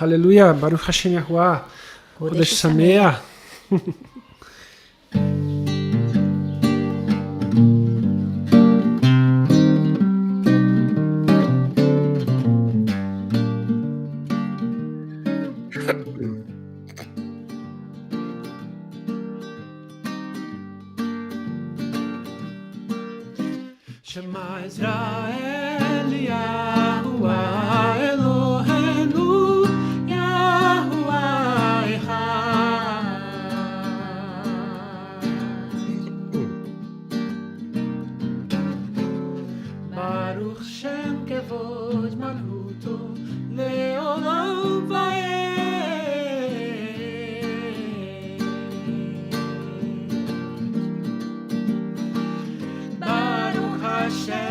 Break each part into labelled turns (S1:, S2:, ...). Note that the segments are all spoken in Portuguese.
S1: Aleluia, Baruch Hashem Yahuwah, Chodesh Samayach. Shema Israel, Yahuwah Eloheinu, Yahuwah Echad. Baruch Shem Kevod Malchuto Leolam Vaed. Baruch Hashem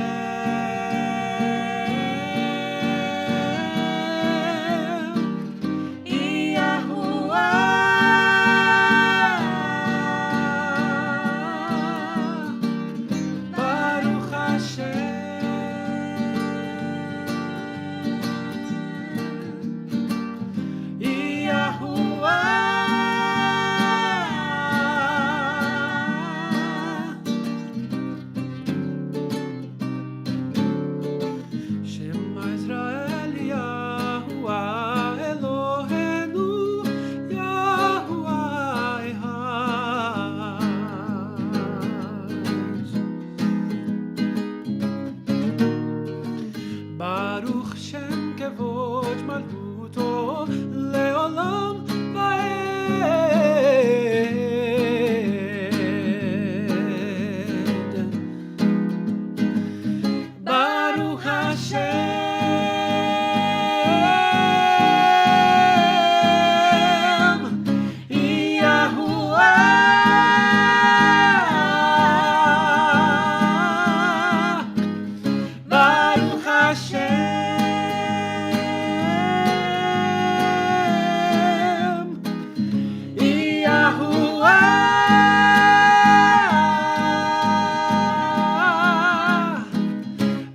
S1: Baruch Shem Kevod Malchuto Leolam Vaed. Baruch Hashem Yahuwah. Baruch Hashem Yahuwah.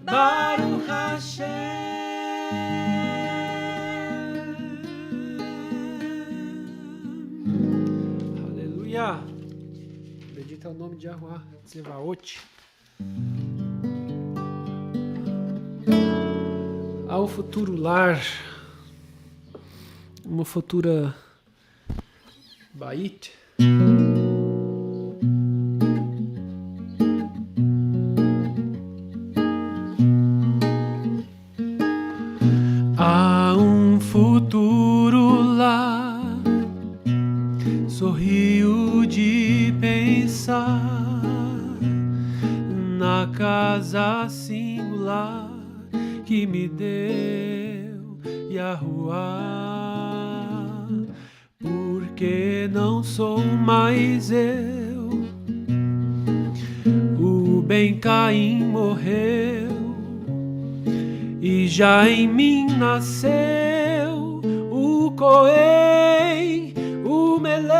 S1: Baruch Hashem. Aleluia. Bendito é o nome de Yahuwah Tzevaot. Ao futuro lar, uma futura Bait. Há um futuro lá, sorrio de pensar na casa singular que me deu Yahuwah, porque não sou mais eu. O bem Caim morreu e já em mim nasceu o Cohen, o Meler.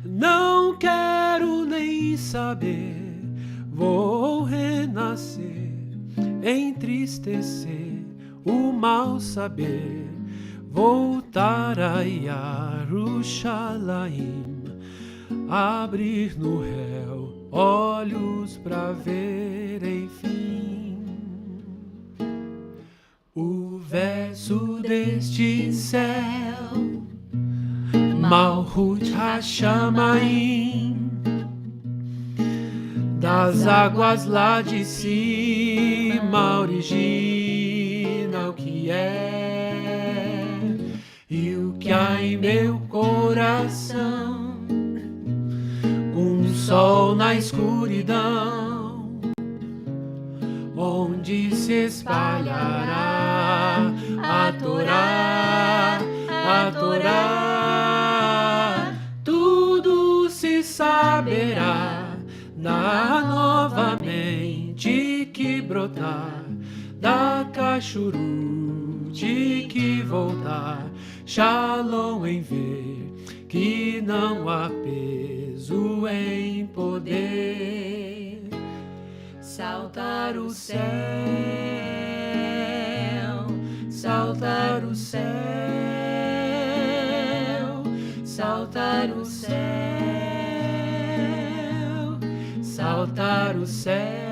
S1: Não quero nem saber, vou renascer, entristecer o mal saber, voltar a Yerushalayim, abrir no réu olhos pra ver enfim o verso deste céu, Malchut Hashamayim, das águas lá de cima origina o que é e o que há em meu coração. Um sol na escuridão, onde se espalhará a Torá, a Torá. Tudo se saberá na novamente que brotar da cachorute que voltar. Shalom em ver que não há peso em poder.
S2: saltar o céu, saltar o céu, saltar o céu, saltar o céu.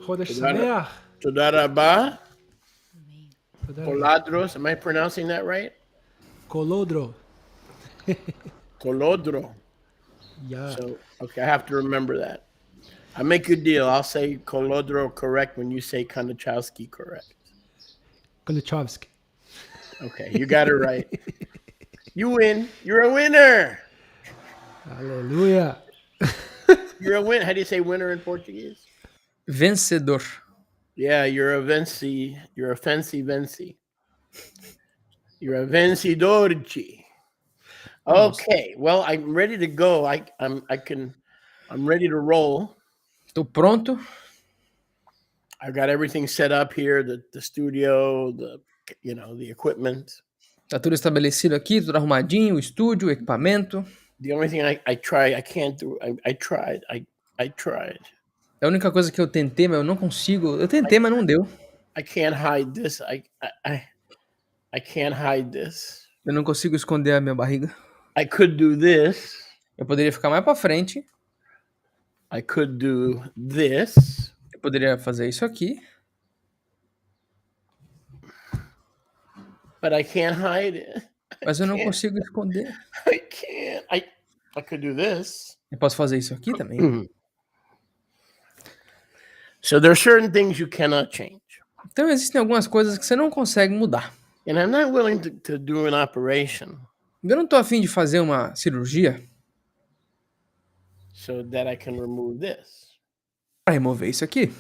S1: Chodesh Samayach.
S3: Todarabah. Coladros. Am I pronouncing that right?
S1: Kolodro.
S3: Colodro.
S1: Yeah.
S3: So, okay, I have to remember that. I make a deal. I'll say Kolodro correct when you say Konachowski correct.
S1: Kolichovsky.
S3: Okay, you got it right. You win. You're a winner.
S1: Hallelujah.
S3: You're a win. How do you say winner in Portuguese?
S2: Vencedor.
S3: Yeah, you're a venci. You're a fancy venci. You're a vencidorci. Okay, well, I'm ready to go. I'm ready to roll.
S2: Estou pronto.
S3: I've got everything set up here, the studio, the equipment.
S2: Tá tudo estabelecido aqui, tudo arrumadinho, o estúdio, o equipamento.
S3: The only thing I can't do. I tried. I tried.
S2: É a única coisa que eu tentei, mas eu não consigo. Eu tentei, mas não deu.
S3: I can't hide this. I can't hide this.
S2: Eu não consigo esconder a minha barriga.
S3: I could do this.
S2: Eu poderia ficar mais pra frente.
S3: I could do this.
S2: Eu poderia fazer isso aqui.
S3: But I can't hide it.
S2: Mas eu não consigo esconder.
S3: I can't. I could do this.
S2: Eu posso fazer isso aqui também.
S3: So there are certain things you cannot change.
S2: Então existem algumas coisas que você não consegue mudar.
S3: And I'm not willing to do an operation.
S2: Eu não tô afim de fazer uma cirurgia.
S3: So that I can remove this.
S2: Para remover isso aqui.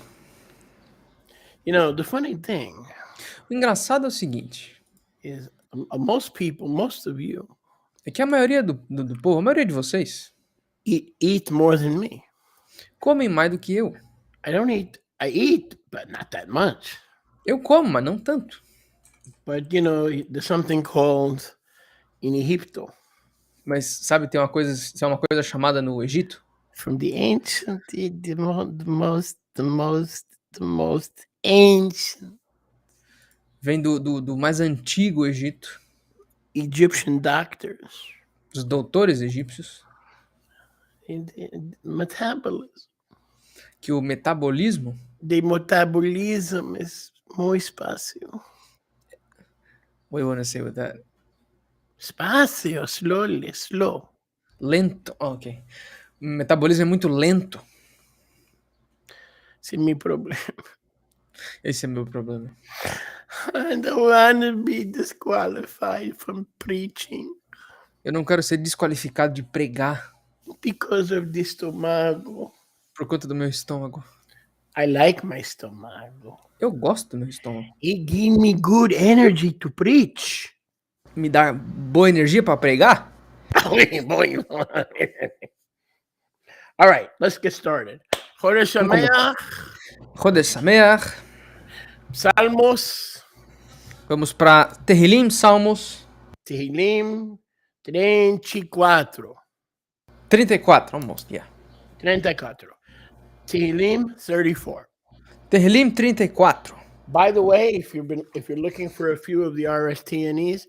S3: You know, the funny thing.
S2: O engraçado é o seguinte.
S3: Is most people, most of you.
S2: É que a maioria do povo, a maioria de vocês.
S3: Eat more than me.
S2: Comem mais do que eu.
S3: I eat, but not that much.
S2: Eu como, mas não tanto.
S3: But, there's something called in Egipto.
S2: Mas, sabe, tem uma coisa chamada no Egito.
S3: From the ancient, the most ancient.
S2: Vem do mais antigo Egito.
S3: Egyptian doctors.
S2: Os doutores egípcios.
S3: Metabolism.
S2: Que o metabolismo.
S3: The metabolism is muito fácil.
S2: What do you want to say with that?
S3: Espaço, slowly, slow.
S2: Lento, ok. O metabolismo é muito lento.
S3: Esse é meu problema.
S2: Esse é meu problema.
S3: I don't want to be disqualified from preaching.
S2: Eu não quero ser desqualificado de pregar.
S3: Because of the estômago.
S2: Por conta do meu estômago.
S3: I like my estômago.
S2: Eu gosto do meu estômago.
S3: It give me good energy to preach.
S2: Me dá boa energia para pregar?
S3: All right, let's get started. Chodesh Samayach.
S2: Chodesh Samayach.
S3: Salmos.
S2: Vamos para Tehillim, Salmos.
S3: Tehillim 34.
S2: 34, almost, yeah.
S3: 34. Tehillim 34.
S2: Tehillim 34.
S3: By the way, if you're looking for a few of the RSTNEs,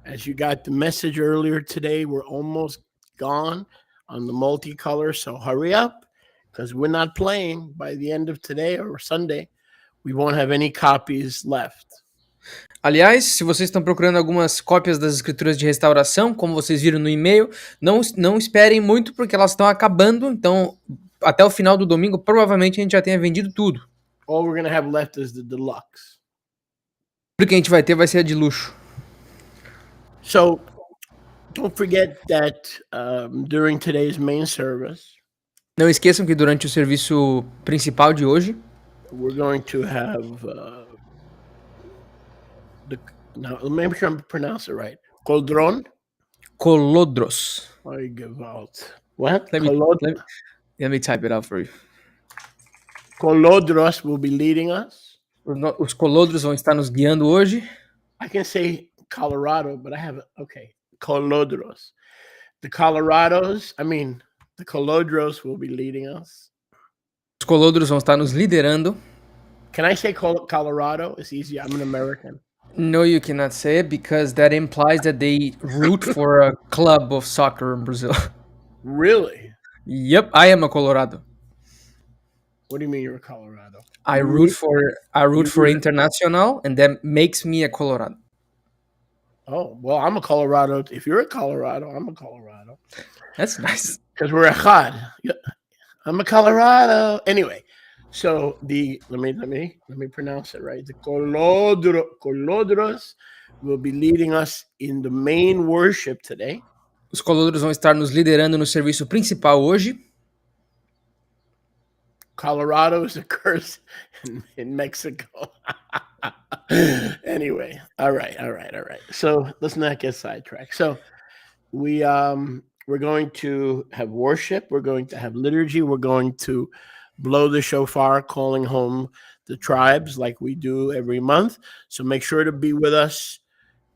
S3: as you got the message earlier today, we're almost gone on the multicolor, so hurry up, because we're not playing by the end of today or Sunday. We won't have any copies left.
S2: Aliás, se vocês estão procurando algumas cópias das escrituras de restauração, como vocês viram no e-mail, não esperem muito, porque elas estão acabando, então até o final do domingo, provavelmente a gente já tenha vendido tudo.
S3: All we're going to have left is the deluxe.
S2: O que a gente vai ter vai ser a de luxo.
S3: So, don't forget that during today's main service,
S2: não esqueçam que durante o serviço principal de hoje,
S3: we're going to have now let me make sure I'm pronounce it right. Coldron.
S2: Colodros.
S3: I give out what?
S2: Let me let me type it out for you.
S3: Colodros will be leading us.
S2: Os colodros vão estar nos guiando hoje.
S3: I can say Colorado, but I have okay. Colodros. The Colodros will be leading us.
S2: Os colodros vão estar nos liderando.
S3: Can I say Colorado? It's easier. I'm an American.
S2: No, you cannot say it because that implies that they root for a club of soccer in Brazil.
S3: Really?
S2: Yep, I am a Colorado.
S3: What do you mean you're a Colorado?
S2: I root for Internacional, and that makes me a Colorado.
S3: Oh, well, I'm a Colorado. If you're a Colorado, I'm a Colorado.
S2: That's nice.
S3: Because we're Echad. I'm a Colorado. Anyway, so let me pronounce it right. The Colodros will be leading us in the main worship today.
S2: Os colodros vão estar nos liderando no serviço principal hoje.
S3: Colorado is a curse in Mexico. Anyway, all right. So let's not get sidetracked. So we're going to have worship. We're going to have liturgy. We're going to blow the shofar, calling home the tribes like we do every month. So make sure to be with us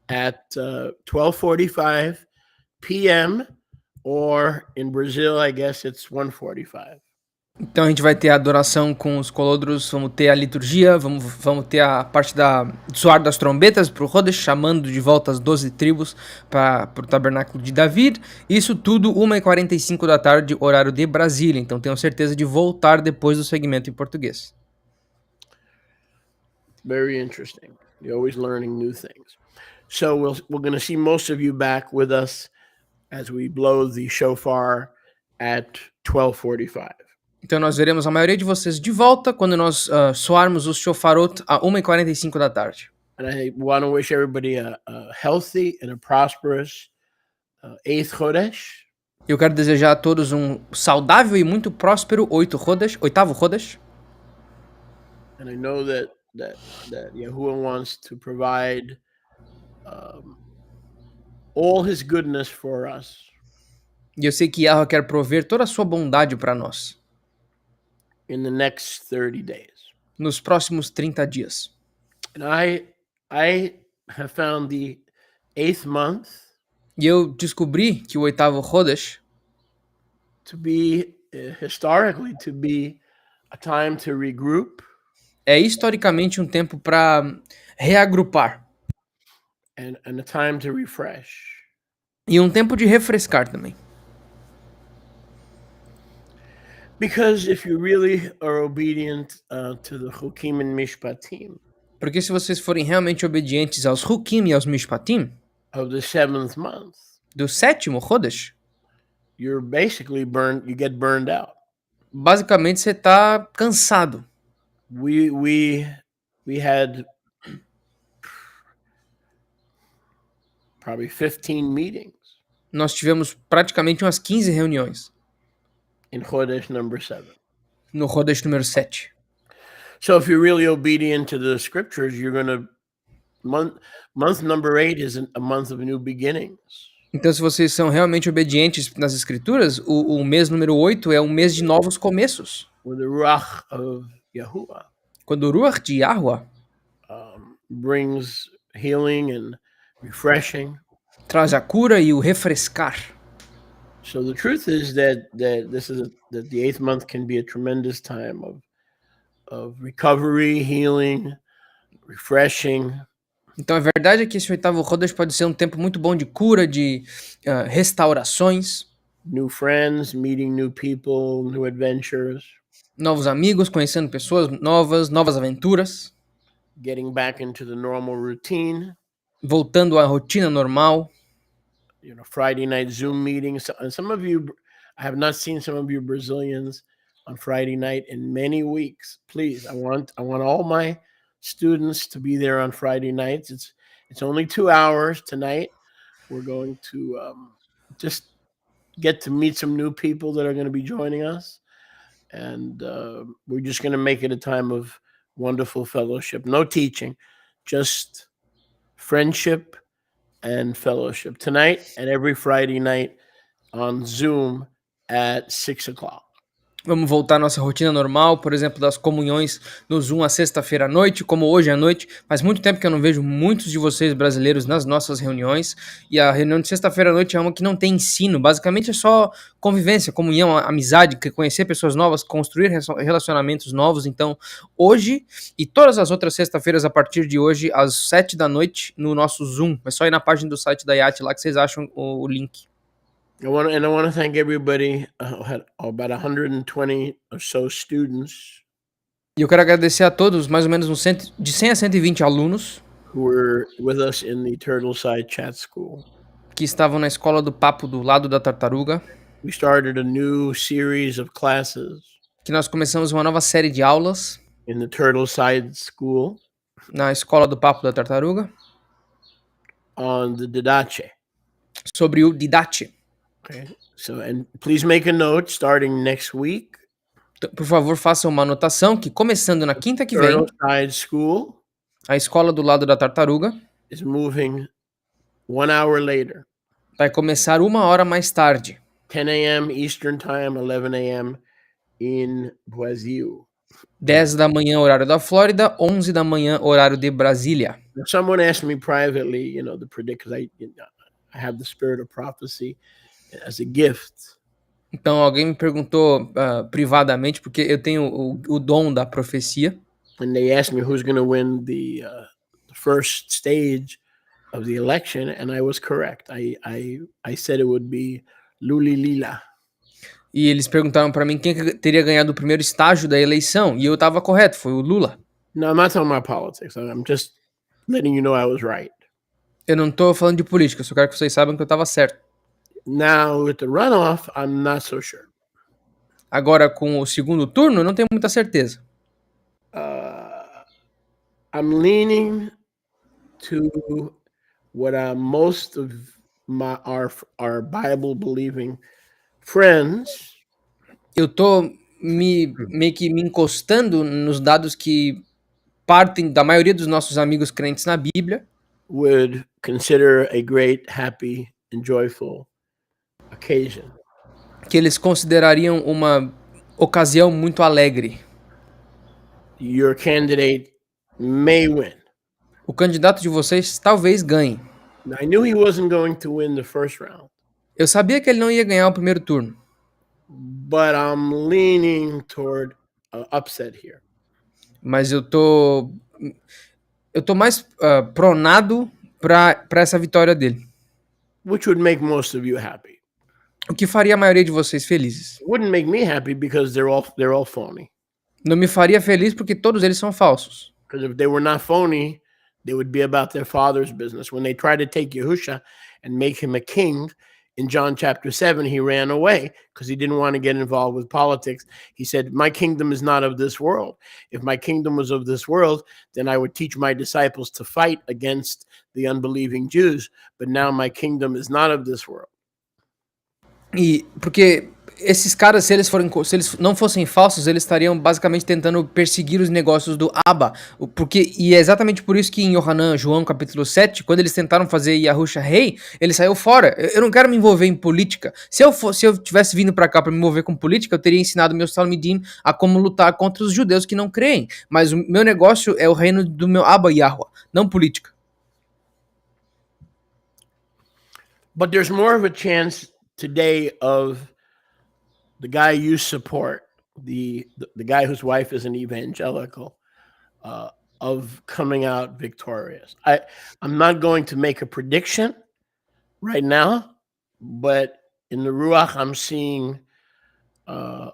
S3: at 12:45 p.m. or in Brazil, I guess it's 1:45.
S2: Então a gente vai ter a adoração com os colodros, vamos ter a liturgia, vamos ter a parte do soar das trombetas para o Chodesh, chamando de volta as 12 tribos para o tabernáculo de Davi. Isso tudo 1h45 da tarde, horário de Brasília. Então tenho certeza de voltar depois do segmento em português.
S3: Very interesting. You're always learning new things. So we're going to see most of you back with us as we blow the shofar at 12:45.
S2: Então nós veremos a maioria de vocês de volta quando nós soarmos os shofarot a 1h45 da tarde.
S3: And I want to wish everybody a healthy and a prosperous 8th Chodesh.
S2: Eu quero desejar a todos um saudável e muito próspero 8º Chodesh.
S3: And I know that Yahuwah wants to provide all his goodness for us.
S2: E eu sei que Yahweh quer prover toda a sua bondade para nós.
S3: In the next 30 days.
S2: Nos próximos 30 dias.
S3: And I have found the 8th month.
S2: E eu descobri que o 8º Chodesh
S3: to be historically to be a time to regroup.
S2: É historicamente um tempo para reagrupar.
S3: And a time to refresh.
S2: E um tempo de refrescar também.
S3: Because if you really are obedient to the Chukim and Mishpatim.
S2: Porque se vocês forem realmente obedientes aos Chukim e aos Mishpatim.
S3: Of the 7th month.
S2: Do 7º Chodesh.
S3: You're basically you get burned out.
S2: Basicamente você tá cansado.
S3: We had probably 15 meetings.
S2: Nós tivemos praticamente umas 15 reuniões.
S3: In Chodesh number 7.
S2: No Chodesh número 7.
S3: So if you're really obedient to the scriptures, you're going to month number 8 is a month of new beginnings.
S2: Então se vocês são realmente obedientes nas escrituras, o mês número 8 é um mês de novos começos.
S3: With the Ruach of Yahuwah.
S2: Quando o Ruach de Yahuwah
S3: brings healing and refreshing.
S2: Traz a cura e o refrescar.
S3: So the truth is that the 8th month can be a tremendous time of recovery, healing, refreshing.
S2: Então a verdade é que esse 8º Chodesh pode ser um tempo muito bom de cura, de restaurações.
S3: New friends, meeting new people, new adventures.
S2: Novos amigos, conhecendo pessoas novas aventuras.
S3: Getting back into the normal routine.
S2: Voltando à rotina normal.
S3: Friday night Zoom meetings. And some of you, I have not seen some of you Brazilians on Friday night in many weeks. Please, I want all my students to be there on Friday nights. It's only 2 hours tonight. We're going to just get to meet some new people that are going to be joining us. And we're just going to make it a time of wonderful fellowship. No teaching, just friendship and fellowship tonight and every Friday night on Zoom at 6 o'clock.
S2: Vamos voltar à nossa rotina normal, por exemplo, das comunhões no Zoom à sexta-feira à noite, como hoje à noite. Faz muito tempo que eu não vejo muitos de vocês brasileiros nas nossas reuniões. E a reunião de sexta-feira à noite é uma que não tem ensino. Basicamente é só convivência, comunhão, amizade, conhecer pessoas novas, construir relacionamentos novos. Então, hoje e todas as outras sexta-feiras a partir de hoje, às 7 da noite, no nosso Zoom. É só ir na página do site da IAT lá que vocês acham o link.
S3: I want to thank everybody. Had about 120 or so students
S2: E eu quero agradecer a todos, mais ou menos de 100 a 120 alunos
S3: who were with us in the Turtleside Chat School.
S2: que estavam na escola do papo do lado da tartaruga,
S3: We started a new series of classes
S2: que nós começamos uma nova série de aulas
S3: in the Turtleside School
S2: na escola do papo da tartaruga
S3: on the Didache.
S2: sobre o Didache.
S3: Okay. So, and please make a note starting next week.
S2: Então, por favor, façam uma anotação que começando na quinta que vem,
S3: Turtleside School
S2: a escola do lado da tartaruga
S3: is moving 1 hour later.
S2: vai começar 1 hora mais tarde,
S3: 10 a.m. Eastern Time, 11 a.m. in Brazil.
S2: 10 da manhã, horário da Flórida, 11 da manhã, horário de Brasília.
S3: Now, someone asked me privately, to predict, because I have the spirit of prophecy as a gift.
S2: Então alguém me perguntou privadamente, porque eu tenho o dom da profecia.
S3: And they asked me who's going to win the first stage of the election, and I was correct. I said it would be Lulilila.
S2: E eles perguntaram para mim quem teria ganhado o primeiro estágio da eleição, e eu estava correto, foi o Lula.
S3: No, I'm not talking about politics. I'm just letting you know I was right.
S2: Eu não tô falando de política, eu só quero que vocês saibam que eu estava certo.
S3: Now, with the runoff, I'm not so sure.
S2: Agora, com o segundo turno, eu não tenho muita certeza.
S3: I'm leaning to what most of our Bible-believing friends
S2: Eu tô meio que me encostando nos dados que partem da maioria dos nossos amigos crentes na Bíblia,
S3: would consider a great, happy, and joyful occasion.
S2: que eles considerariam uma ocasião muito alegre.
S3: Your candidate may win.
S2: O candidato de vocês talvez ganhe.
S3: Now, I knew he wasn't going to win the first round,
S2: Eu sabia que ele não ia ganhar o primeiro turno,
S3: but I'm leaning toward upset here.
S2: mas eu tô mais pronado para essa vitória dele.
S3: Which would make most of you happy.
S2: O que faria a maioria de vocês felizes.
S3: It wouldn't make me happy because they're all phony.
S2: Não me faria feliz porque todos eles são falsos.
S3: Because if they were not phony, they would be about their father's business. When they tried to take Yahusha and make him a king, in John chapter 7, he ran away because he didn't want to get involved with politics. He said, my kingdom is not of this world. If my kingdom was of this world, then I would teach my disciples to fight against the unbelieving Jews. But now my kingdom is not of this world.
S2: E porque esses caras, se eles não fossem falsos, eles estariam basicamente tentando perseguir os negócios do Abba. E é exatamente por isso que em João capítulo 7, quando eles tentaram fazer Yahusha rei, ele saiu fora. Eu não quero me envolver em política. Se eu tivesse vindo para cá para me envolver com política, eu teria ensinado meus talmidim a como lutar contra os judeus que não creem. Mas o meu negócio é o reino do meu Abba Yahweh, não política.
S3: But there's more of a chance today of the guy you support, the guy whose wife is an evangelical, of coming out victorious. I'm not going to make a prediction right now, but in the Ruach, I'm seeing a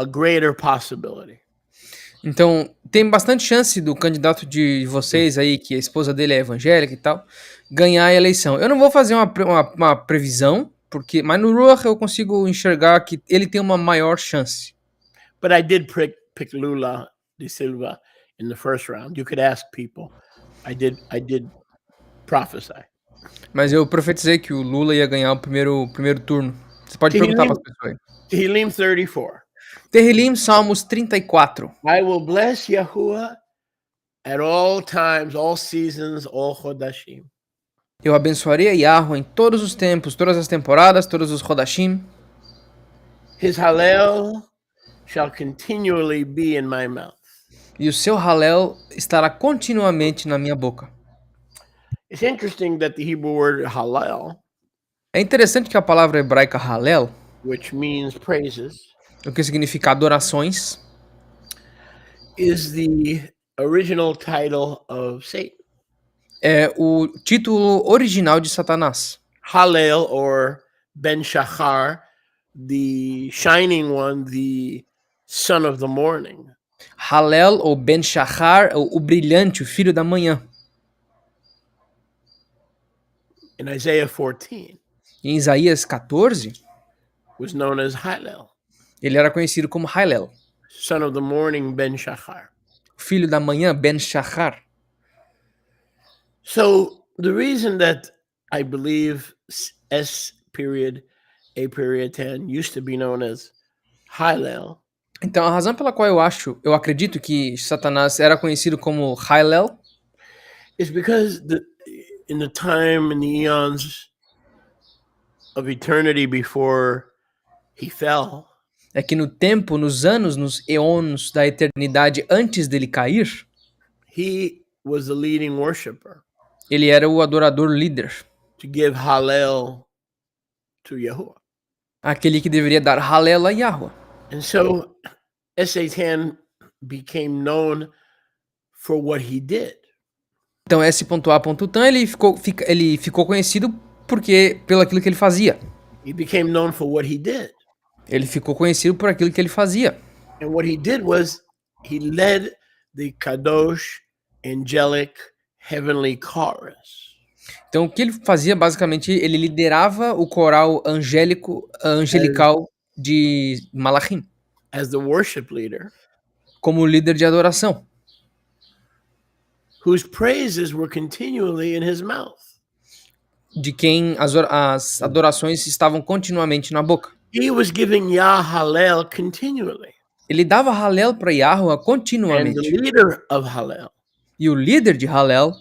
S3: greater possibility.
S2: Então, tem bastante chance do candidato de vocês aí, que a esposa dele é evangélica e tal, ganhar a eleição. Eu não vou fazer uma previsão, mas no Ruach eu consigo enxergar que ele tem uma maior chance.
S3: But I did pick Lula de Silva in the first round. You could ask people. I did prophesy.
S2: Mas eu profetizei que o Lula ia ganhar o primeiro turno. Você pode perguntar para as pessoas.
S3: He leaned 34.
S2: Terrilim, Salmos 34.
S3: I will bless Yahuwah at all times, all seasons, all chodashim.
S2: Eu abençoarei a Yahweh em todos os tempos, todas as temporadas, todos os Rodashim.
S3: His Hallel shall continually be in my mouth.
S2: E o seu Halel estará continuamente na minha boca.
S3: It's interesting that the Hebrew word Hallel,
S2: É interessante que a palavra hebraica Halel,
S3: which means praises,
S2: o que significa adorações,
S3: is the original title of Satan.
S2: é o título original de Satanás.
S3: Hallel, or Ben Shachar, the shining one, the son of the morning.
S2: Halel ou Ben Shachar, o brilhante, o filho da manhã.
S3: In Isaiah 14,
S2: Em Isaías 14,
S3: was known as Hallel,
S2: ele era conhecido como Halel,
S3: son of the morning, Ben Shachar.
S2: o filho da manhã, Ben Shachar.
S3: So the reason that I believe S period A period 10 used to be known as Hallel
S2: Então, a razão pela qual eu acredito que Satanás era conhecido como Halel,
S3: is because in the time, in the eons of eternity before he fell,
S2: é que no tempo, nos anos, nos eons da eternidade antes dele cair,
S3: he was the leading worshiper
S2: ele era o adorador líder,
S3: to give Hallel to Yahuwah.
S2: aquele que deveria dar Halel a Yahweh.
S3: And so Satan became known for what he did.
S2: Então, S.A.Tan, ele ficou conhecido pelo aquilo que ele fazia.
S3: He became known for what he did.
S2: Ele ficou conhecido por aquilo que ele fazia.
S3: And what he did was he led the Kadosh, angelic, heavenly chorus.
S2: Então, o que ele fazia, basicamente, ele liderava o coral angelical de Malachim,
S3: As the worship leader,
S2: como líder de adoração,
S3: whose praises were continually in his mouth.
S2: de quem as adorações estavam continuamente na boca.
S3: He was giving Yah Hallel continually.
S2: Ele dava Halel para Yahweh
S3: And the
S2: continuamente.
S3: leader of Hallel.
S2: E o líder de Halel,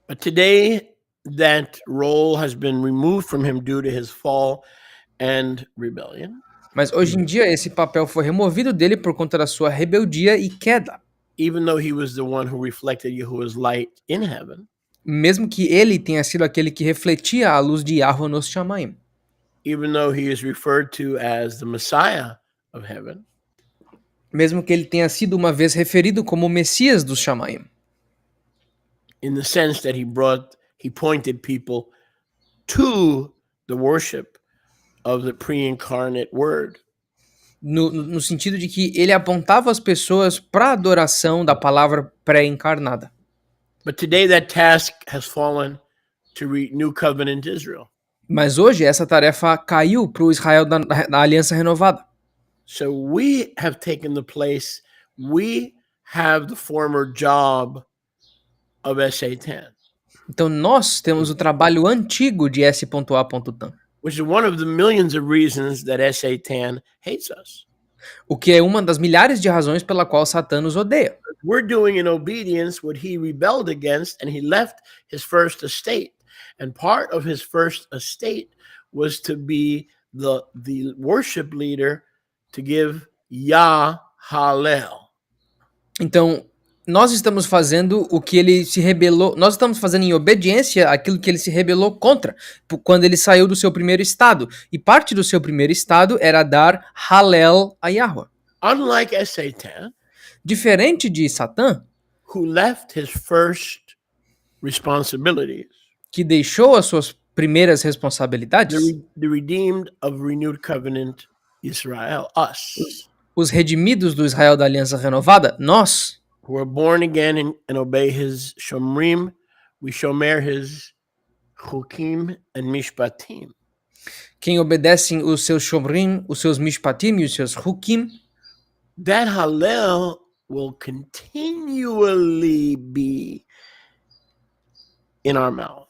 S3: But today, that role has been removed from him due to his fall and rebellion.
S2: mas hoje em dia esse papel foi removido dele por conta da sua rebeldia e queda.
S3: Even though he was the one who reflected Yahuwah's light in heaven,
S2: Mesmo que ele tenha sido aquele que refletia a luz de Yahweh nos Shamayim.
S3: even though he is referred to as the Messiah of heaven,
S2: Mesmo que ele tenha sido uma vez referido como o Messias dos Shamayim.
S3: in the sense that he pointed people to the worship of the pre-incarnate word.
S2: No sentido de que ele apontava as pessoas para a adoração da palavra pré-encarnada.
S3: But today that task has fallen to New Covenant Israel.
S2: Mas hoje essa tarefa caiu para o Israel da Aliança Renovada.
S3: So we have taken the place, we have the former job of Satan,
S2: Então nós temos o trabalho antigo de S.A.Tan,
S3: which is one of the millions of reasons that Satan hates us.
S2: o que é uma das milhares de razões pela qual Satã nos odeia.
S3: We're doing in obedience what he rebelled against, and he left his first estate. And part of his first estate was to be the worship leader to give Yah Hallel.
S2: Então, nós estamos fazendo o que ele se rebelou, nós estamos fazendo em obediência aquilo que ele se rebelou contra, quando ele saiu do seu primeiro estado. E parte do seu primeiro estado era dar Hallel a Yahweh.
S3: Unlike Satan,
S2: Diferente de Satã,
S3: who left his first responsibilities,
S2: que deixou as suas primeiras responsabilidades,
S3: the redeemed of renewed covenant Israel, us,
S2: os redimidos do Israel da Aliança Renovada, nós,
S3: who are born again and obey his shomrim, we shomer his chukim and mishpatim.
S2: quem obedecem os seus shomrim, os seus mishpatim e os seus hukim,
S3: That Hallel will continually be in our mouths.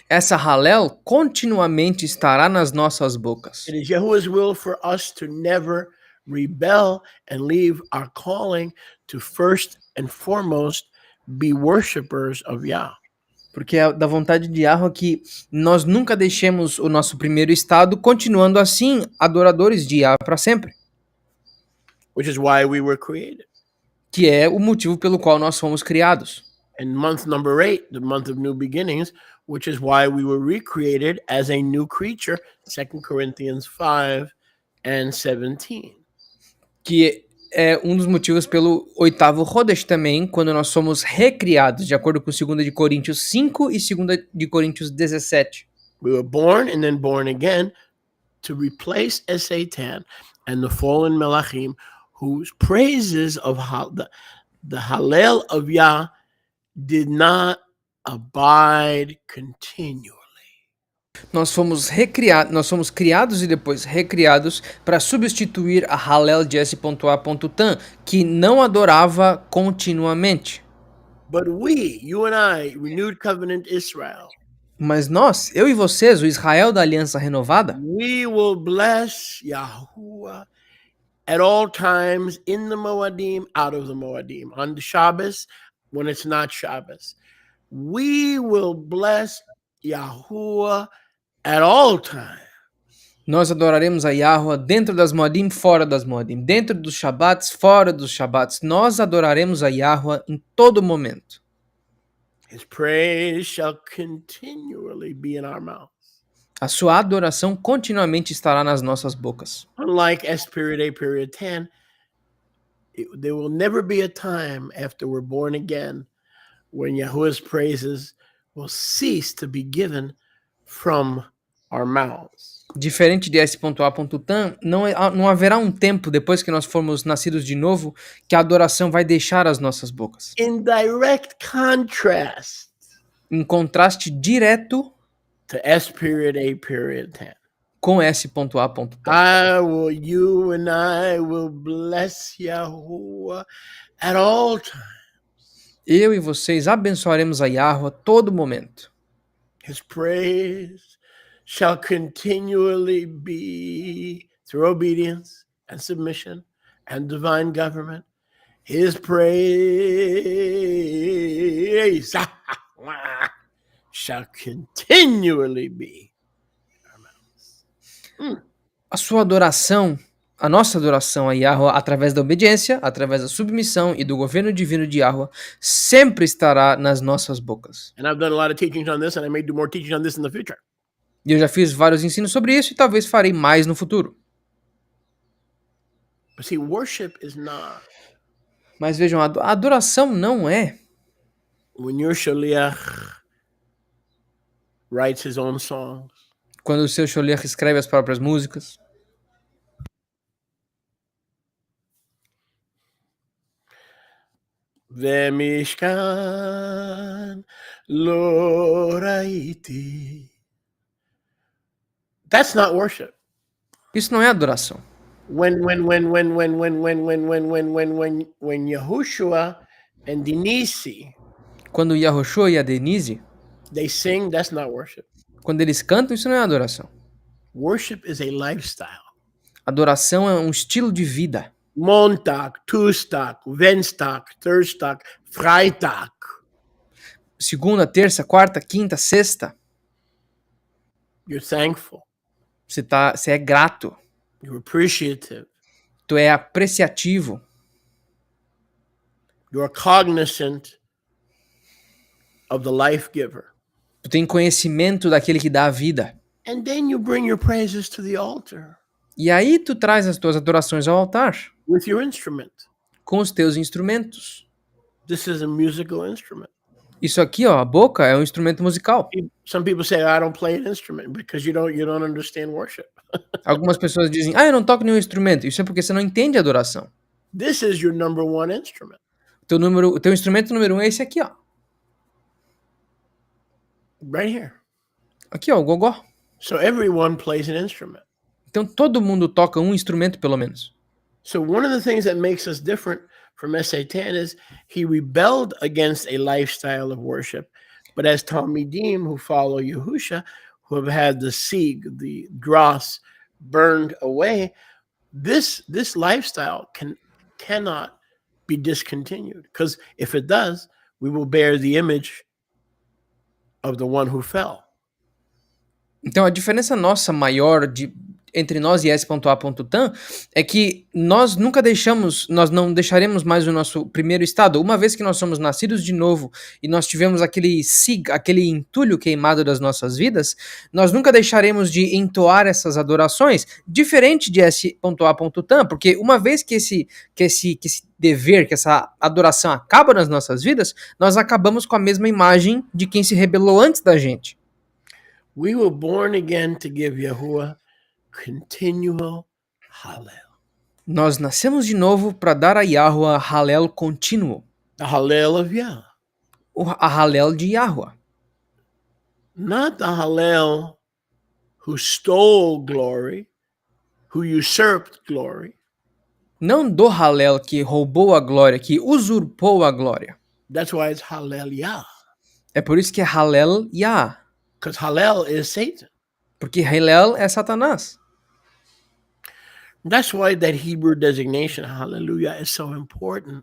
S2: essa Hallel continuamente estará nas nossas bocas.
S3: It is Yahuwah's will for us to never rebel and leave our calling to first and foremost be worshipers of Yah.
S2: Porque é da vontade de Yahweh que nós nunca deixemos o nosso primeiro estado, continuando assim adoradores de Yahweh para sempre.
S3: Which is why we were created.
S2: Que é o motivo pelo qual nós fomos criados.
S3: And month number 8, the month of new beginnings, which is why we were recreated as a new creature, 2 Corinthians 5 and 17.
S2: Que é um dos motivos pelo oitavo Chodesh também, quando nós somos recriados, de acordo com 2 de Coríntios 5 e 2 de Coríntios 17.
S3: We were born and then born again to replace Satan and the fallen Melachim, whose praises of the Hallel of Yah did not abide continually.
S2: Nós fomos criados e depois recriados para substituir a Hallel de S.A.Tan, que não adorava continuamente.
S3: But we, you and I, renewed covenant Israel,
S2: Mas nós, eu e vocês, o Israel da Aliança Renovada,
S3: we will bless Yahuwah at all times, in the Moadim, out of the Moadim, on the Shabbos, when it's not Shabbos. We will bless Yahuwah at all times.
S2: nós adoraremos a Yahweh dentro das Moadim, fora das Moadim, dentro dos Shabbats, fora dos Shabbats. Nós adoraremos a Yahweh em todo momento.
S3: His praise shall continually be in our mouth.
S2: A sua adoração continuamente estará nas nossas bocas.
S3: Unlike S.A.10, there will never be a time after we're born again when Yahuwah's praises will cease to be given from our mouths.
S2: Diferente de S.A.Tan, não haverá um tempo depois que nós formos nascidos de novo que a adoração vai deixar as nossas bocas.
S3: In direct contrast
S2: Em contraste direto
S3: to S.A.10.
S2: com S.A.Tan.
S3: You and I will bless Yahuwah at all times.
S2: Eu e vocês abençoaremos a Yahweh a todo momento.
S3: His praise shall continually be through obedience and submission and divine government. His praise shall continually be.
S2: A sua adoração, a nossa adoração a Yahweh através da obediência, através da submissão e do governo divino de Yahweh, sempre estará nas nossas bocas.
S3: And I've done a lot of teachings on this, and I may do more teaching on this in the future.
S2: E eu já fiz vários ensinos sobre isso e talvez farei mais no futuro.
S3: But see, worship is not
S2: Mas vejam, a adoração não é
S3: when your shaliach writes his own songs.
S2: quando o seu sholiach escreve as próprias músicas.
S3: Vemishkan lo raiti. That's not worship.
S2: Isso não é adoração.
S3: When Yahushua and Denise,
S2: Quando Yahushua e a Denise,
S3: they sing, that's not worship.
S2: quando eles cantam, isso não é adoração.
S3: Worship is a lifestyle.
S2: Adoração é um estilo de vida.
S3: Montag, Tuesdag, Wednesdag, Thursdag, Freitag.
S2: Segunda, terça, quarta, quinta, sexta,
S3: You're thankful.
S2: você é grato,
S3: You're appreciative.
S2: tu é apreciativo,
S3: You're cognizant of the life giver.
S2: tu tem conhecimento daquele que dá a vida.
S3: And then you bring your praises to the altar
S2: E aí tu traz as tuas adorações ao altar,
S3: with your instrument.
S2: com os teus instrumentos.
S3: This is a musical instrument.
S2: Isso aqui, ó, a boca é um instrumento musical.
S3: Some people say, I don't play an instrument because you don't understand worship.
S2: Algumas pessoas dizem, eu não toco nenhum instrumento. Isso é porque você não entende adoração.
S3: This is your number one instrument.
S2: O teu instrumento número 1 é esse aqui, ó.
S3: Right here.
S2: Aqui, ó, o gogó.
S3: So everyone plays an instrument.
S2: Então todo mundo toca um instrumento, pelo menos.
S3: So one of the things that makes us different from Satan is he rebelled against a lifestyle of worship. But as Talmidim who follow Yahusha, who have had the sieg, the dross, burned away, this lifestyle cannot be discontinued, because if it does, we will bear the image of the one who fell.
S2: Então a diferença nossa maior entre nós e S.A.Tam é que nós não deixaremos mais o nosso primeiro estado. Uma vez que nós somos nascidos de novo e nós tivemos aquele entulho queimado das nossas vidas, nós nunca deixaremos de entoar essas adorações, diferente de S.A.Tam, porque uma vez que esse dever, que essa adoração acaba nas nossas vidas, nós acabamos com a mesma imagem de quem se rebelou antes da gente.
S3: We were born again to give Yahuwah continual Hallel.
S2: Nós nascemos de novo para dar a Yahuwah Hallel contínuo.
S3: The Hallel of Yah.
S2: A Hallel de Yahuwah.
S3: Not the Hallel who stole glory, who usurped glory.
S2: Não do Hallel que roubou a glória, que usurpou a glória.
S3: That's why it's Hallel Yah.
S2: É por isso que é Hallel Yah.
S3: Because Hallel is Satan.
S2: Porque Hallel é Satanás.
S3: That's why that Hebrew designation, hallelujah, is so important.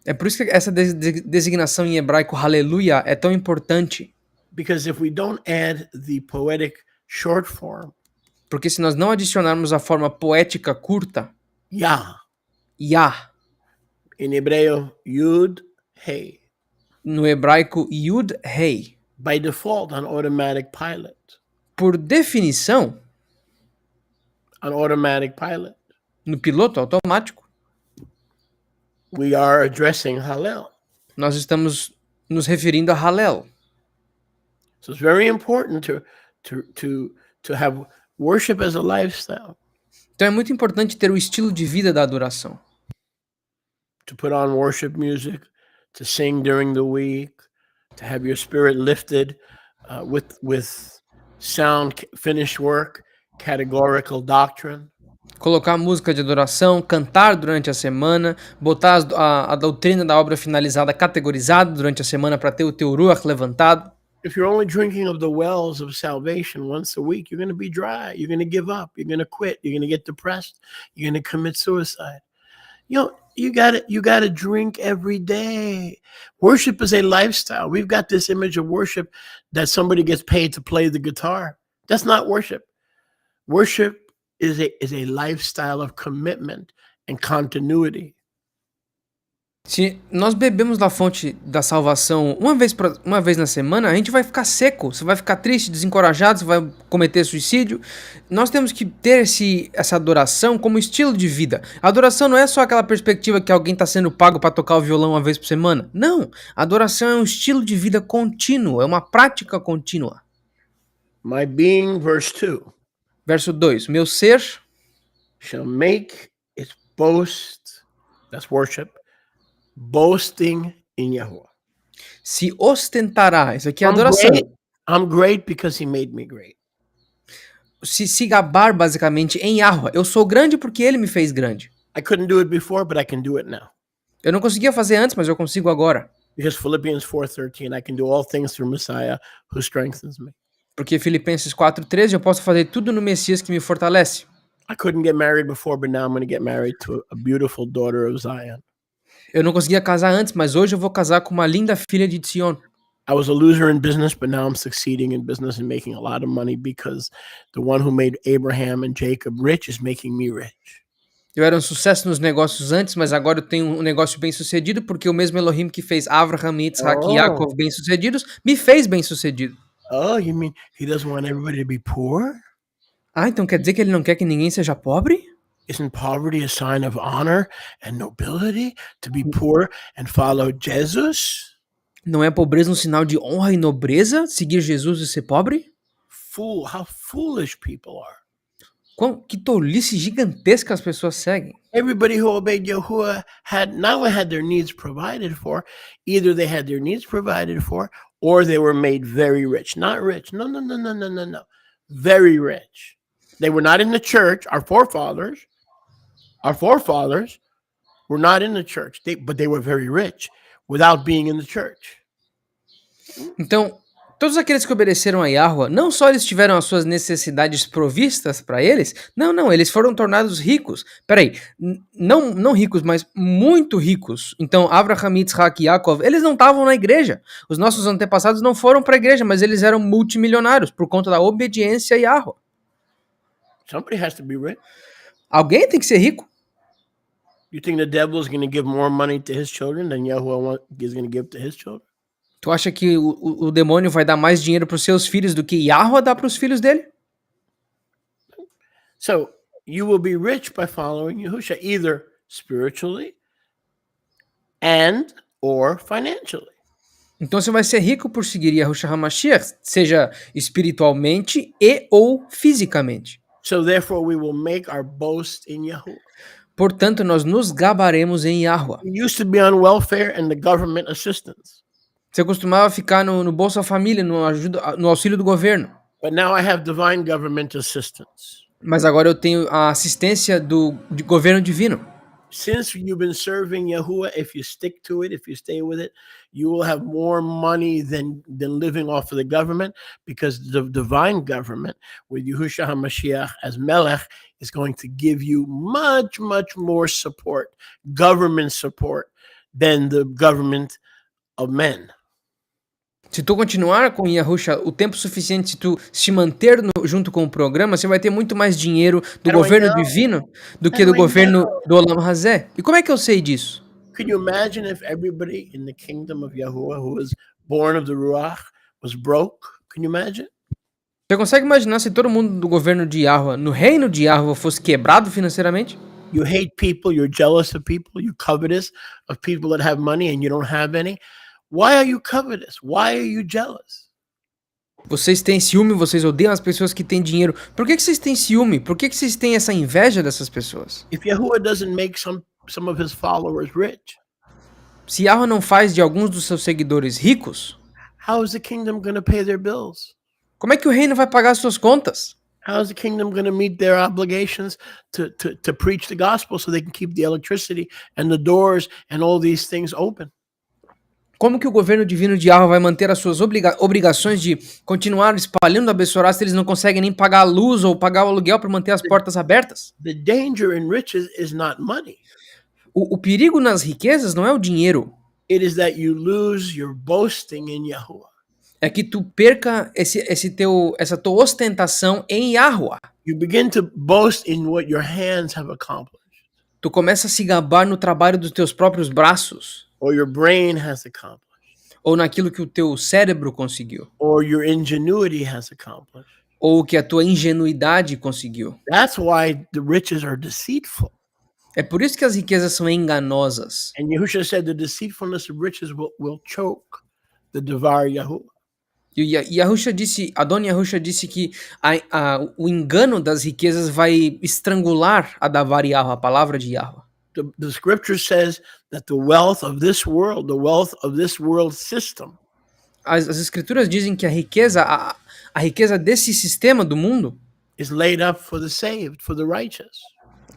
S2: É por isso que essa designação em hebraico, Hallelujah, é tão importante.
S3: Because if we don't add the poetic short form,
S2: porque se nós não adicionarmos a forma poética curta,
S3: Yah,
S2: Yah,
S3: in hebreo, Yud, Hey,
S2: no hebraico, Yud, Hey,
S3: by default on automatic pilot,
S2: por definição,
S3: on automatic pilot,
S2: no piloto automático,
S3: we are addressing Hallel.
S2: nós estamos nos referindo a Hallel.
S3: So it's very important to have worship as a lifestyle.
S2: Então é muito importante ter o estilo de vida da adoração.
S3: To put on worship music, to sing during the week, to have your spirit lifted with sound finished work, categorical doctrine.
S2: Colocar música de adoração, cantar durante a semana, botar a doutrina da obra finalizada categorizada durante a semana para ter o teu ruach levantado.
S3: If you're only drinking of the wells of salvation once a week, you're going to be dry. You're going to give up. You're going to quit. You're going to get depressed. You're going to commit suicide. You got to drink every day. Worship is a lifestyle. We've got this image of worship that somebody gets paid to play the guitar. That's not worship. Worship is a lifestyle of commitment and continuity.
S2: Se nós bebemos da fonte da salvação uma vez na semana, a gente vai ficar seco, você vai ficar triste, desencorajado, você vai cometer suicídio. Nós temos que ter essa adoração como estilo de vida. A adoração não é só aquela perspectiva que alguém está sendo pago para tocar o violão uma vez por semana. Não, a adoração é um estilo de vida contínuo, é uma prática contínua.
S3: My being, verse 2.
S2: Verso 2, meu ser
S3: shall make its boast, that's worship, boasting in Yahuwah.
S2: se ostentará, isso aqui é adoração.
S3: I'm great because he made me great.
S2: Se gabar basicamente em Yahuwah. Eu sou grande porque ele me fez grande.
S3: I couldn't do it before, but I can do it now.
S2: Eu não conseguia fazer antes, mas eu consigo agora.
S3: Because Philippians 4:13, I can do all things through Messiah who strengthens me.
S2: Porque Filipenses 4:13, eu posso fazer tudo no Messias que me fortalece.
S3: I couldn't get married before, but now I'm going to get married to a beautiful daughter of Zion.
S2: Eu não conseguia casar antes, mas hoje eu vou casar com uma linda filha de Sion.
S3: I was a loser in business, but now I'm succeeding in business and making a lot of money because the one who made Abraham and Jacob rich is making me rich.
S2: Eu era um sucesso nos negócios antes, mas agora eu tenho um negócio bem sucedido porque o mesmo Elohim que fez Abraham, Yitzhak e Yaakov bem sucedidos me fez bem sucedido.
S3: Oh, you mean he doesn't want everybody to be poor?
S2: Ah, então quer dizer que ele não quer que ninguém seja pobre?
S3: Isn't poverty a sign of honor and nobility to be poor and follow Jesus?
S2: Não é pobreza um sinal de honra e nobreza seguir Jesus e ser pobre?
S3: Fool, how foolish people are.
S2: Que tolice gigantesca as pessoas seguem.
S3: Everybody who obeyed Yahuwah not only had their needs provided for, either they had their needs provided for or they were made very rich. Not rich. No. Very rich. They were not in the church. Our forefathers were not in the church, but they were very rich without being in the church.
S2: Então, Todos aqueles que obedeceram a Yahweh, não só eles tiveram as suas necessidades provistas para eles, não, eles foram tornados ricos. Peraí, não ricos, mas muito ricos. Então, Abraham, Yitzhak e Yaakov, eles não estavam na igreja. Os nossos antepassados não foram para a igreja, mas eles eram multimilionários por conta da obediência a Yahweh.
S3: Somebody has to be rich.
S2: Alguém tem que ser rico.
S3: You think the devil is going to give more money to his children than Yahuwah is going to give to his children?
S2: Tu acha que o demônio vai dar mais dinheiro para os seus filhos do que Yahweh dá para os filhos dele?
S3: So you will be rich by following Yahusha, either spiritually and or financially.
S2: Então você vai ser rico por seguir Yahushua HaMashiach, seja espiritualmente e ou fisicamente.
S3: So therefore we will make our boast in Yahuwah.
S2: Portanto, nós nos gabaremos em Yahweh.
S3: We used to be on welfare and the government assistance.
S2: Você costumava ficar no Bolsa Família, no auxílio do governo.
S3: But now I have divine government assistance.
S2: Mas agora eu tenho a assistência do governo divino.
S3: Since you've been serving Yahuwah, if you stick to it, if you stay with it, you will have more money than living off of the government, because the divine government with Yahushua HaMashiach as Melech is going to give you much, much more support, government support, than the government of men.
S2: Se tu continuar com Yahushua o tempo suficiente, se tu se manter junto com o programa, você vai ter muito mais dinheiro do governo divino do que do governo do Olam Hazé. E como é que eu sei disso?
S3: Can you imagine if everybody in the kingdom of Yahuwah who was born of the Ruach was broke? Can you imagine?
S2: Você consegue imaginar se todo mundo do governo de Yahweh, no reino de Yahweh, fosse quebrado financeiramente?
S3: You hate people, you're jealous of people, you're covetous of people that have money and you don't have any. Why are you covetous? Why are you jealous?
S2: Vocês têm ciúme, vocês odeiam as pessoas que têm dinheiro. Por que vocês têm ciúme? Por que vocês têm essa inveja dessas pessoas?
S3: If Yahuwah doesn't make some of his followers rich,
S2: se Yahweh não faz de alguns dos seus seguidores ricos,
S3: how is the kingdom going to pay their bills?
S2: Como é que o reino vai pagar as suas contas?
S3: How is the kingdom going to meet their obligations to preach the gospel so they can keep the electricity and the doors and all these things open?
S2: Como que o governo divino de Yahweh vai manter as suas obrigações de continuar espalhando a Bessorá se eles não conseguem nem pagar a luz ou pagar o aluguel para manter as portas abertas?
S3: The danger in riches is not money.
S2: O perigo nas riquezas não é o dinheiro.
S3: It is that you lose your boasting in Yahuwah.
S2: É que tu perca essa tua ostentação em Yahweh.
S3: You begin to boast in what your hands have accomplished.
S2: Tu começa a se gabar no trabalho dos teus próprios braços.
S3: Or your brain has accomplished.
S2: Ou naquilo que o teu cérebro conseguiu.
S3: Or your ingenuity has accomplished.
S2: Ou que a tua ingenuidade conseguiu.
S3: That's why the riches are deceitful.
S2: É por isso que as riquezas são enganosas.
S3: And Yahushua said the deceitfulness of riches will choke the devour Yahuwah.
S2: E Adon Yahushua disse que o engano das riquezas vai estrangular a Davar Yahweh, a palavra de Yahweh.
S3: The scripture says that the wealth of this world, the wealth of this world system,
S2: As escrituras dizem que a riqueza desse sistema do mundo
S3: is laid up for the saved, for the righteous.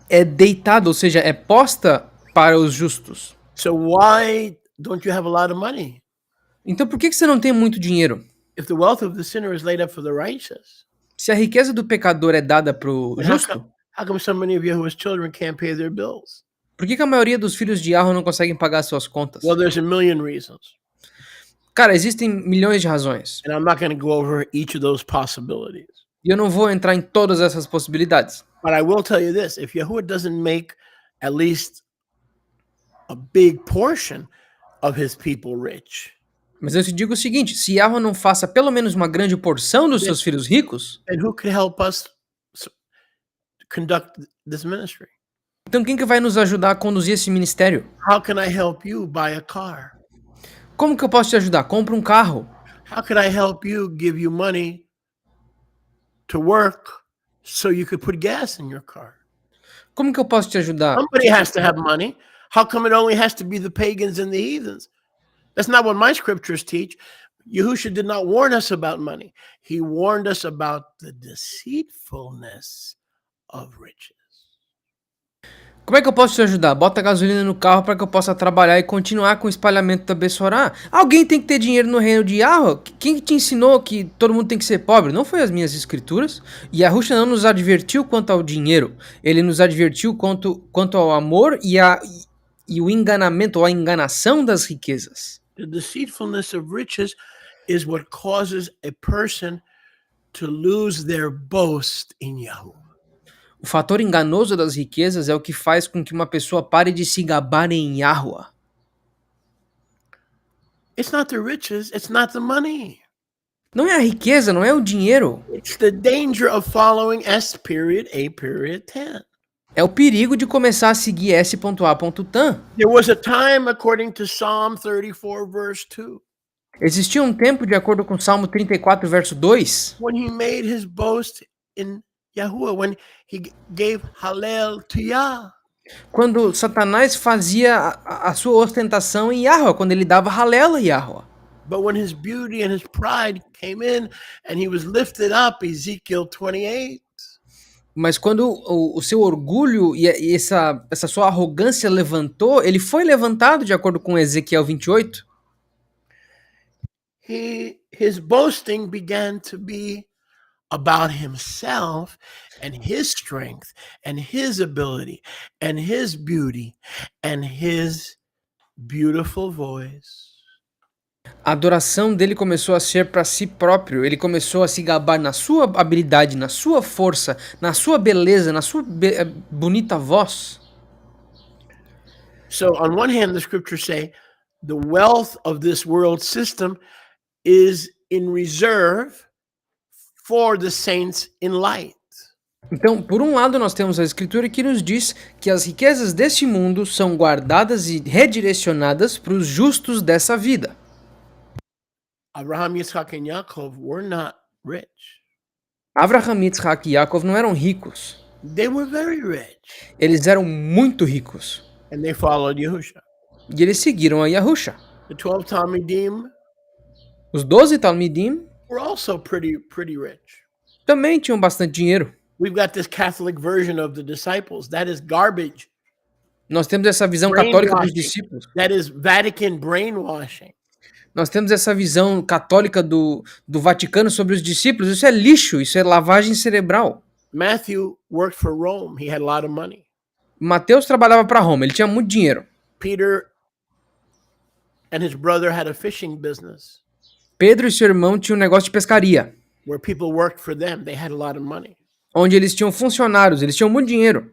S2: é deitada, ou seja, é posta para os justos.
S3: So why don't you have a lot of money?
S2: Então por que você não tem muito dinheiro?
S3: If the wealth of the sinner is laid up for the righteous,
S2: Se a riqueza do pecador é dada para o justo,
S3: how come so many of Yahuwah's children can't pay their bills?
S2: por que a maioria dos filhos de Yahweh não conseguem pagar suas contas?
S3: Well, there's a million reasons.
S2: Cara, existem milhões de razões.
S3: And I'm not going to go over each of those possibilities.
S2: E eu não vou entrar em todas essas possibilidades.
S3: But I will tell you this, if Yahuwah doesn't make at least a big portion of his people rich,
S2: Mas eu te digo o seguinte, se Yahweh não faça pelo menos uma grande porção dos seus filhos ricos,
S3: then who could help us conduct this ministry?
S2: então quem que vai nos ajudar a conduzir esse ministério?
S3: How can I help you buy a car?
S2: Como que eu posso te ajudar? Compra um carro.
S3: How could I help you, give you money to work so you could put gas in your car?
S2: Como que eu posso te ajudar?
S3: Somebody has to have money. How come it only has to be the pagans and the heathens? That's not what my scriptures teach. Yahushua did not warn us about money. He warned us about the deceitfulness of riches.
S2: Como é que eu posso te ajudar? Bota gasolina no carro para que eu possa trabalhar e continuar com o espalhamento da Bessorá. Alguém tem que ter dinheiro no reino de Yahweh. Quem te ensinou que todo mundo tem que ser pobre? Não foi as minhas escrituras. E Yahusha não nos advertiu quanto ao dinheiro. Ele nos advertiu quanto ao amor e o enganamento ou a enganação das riquezas.
S3: The deceitfulness of riches is what causes a person to lose their boast in Yahweh.
S2: O fator enganoso das riquezas é o que faz com que uma pessoa pare de se gabar em Yahweh.
S3: It's not the riches, it's not the money.
S2: Não é a riqueza, não é o dinheiro.
S3: It's the danger of following S period A period 10.
S2: É o perigo de começar a seguir S.A.tan.
S3: There was a time, according to Psalm 34, verse 2,
S2: Existia um tempo, de acordo com Salmo 34, verso 2,
S3: when he made his boast in Yahuwah, when he gave Hallel to Yah.
S2: quando Satanás fazia a sua ostentação em Yahweh, quando ele dava Halel a Yahweh.
S3: But when his beauty and his pride came in and he was lifted up, Ezekiel 28,
S2: Mas quando o seu orgulho e essa sua arrogância levantou, ele foi levantado, de acordo com Ezequiel 28.
S3: his boasting began to be about himself and his strength and his ability and his beauty and his beautiful voice.
S2: A adoração dele começou a ser para si próprio. Ele começou a se gabar na sua habilidade, na sua força, na sua beleza, na sua bonita voz.
S3: So on one hand, the scriptures say the wealth of this world system is in reserve for the saints in light.
S2: Então, por um lado, nós temos a escritura que nos diz que as riquezas deste mundo são guardadas e redirecionadas para os justos dessa vida.
S3: Abraham, Yitzhak, and Yaakov were not rich.
S2: Abraham, Yitzhak e Yaakov não eram ricos.
S3: They were very rich.
S2: Eles eram muito ricos.
S3: And they followed Yahusha.
S2: E eles seguiram a Yahusha.
S3: The 12 Talmidim
S2: Os 12 Talmidim
S3: were also pretty rich.
S2: também tinham bastante dinheiro.
S3: We've got this Catholic version of the disciples. That is garbage.
S2: Nós temos essa visão católica dos
S3: Brainwashing.
S2: discípulos.
S3: That is Vatican brainwashing.
S2: Nós temos essa visão católica do Vaticano sobre os discípulos. Isso é lixo, isso é lavagem cerebral.
S3: Matthew worked for Rome. He had a lot of money.
S2: Mateus trabalhava para Roma, ele tinha muito dinheiro.
S3: Peter and his brother had a fishing business
S2: Pedro e seu irmão tinham um negócio de pescaria,
S3: where people worked for them. They had a lot of money.
S2: onde eles tinham funcionários, eles tinham muito dinheiro.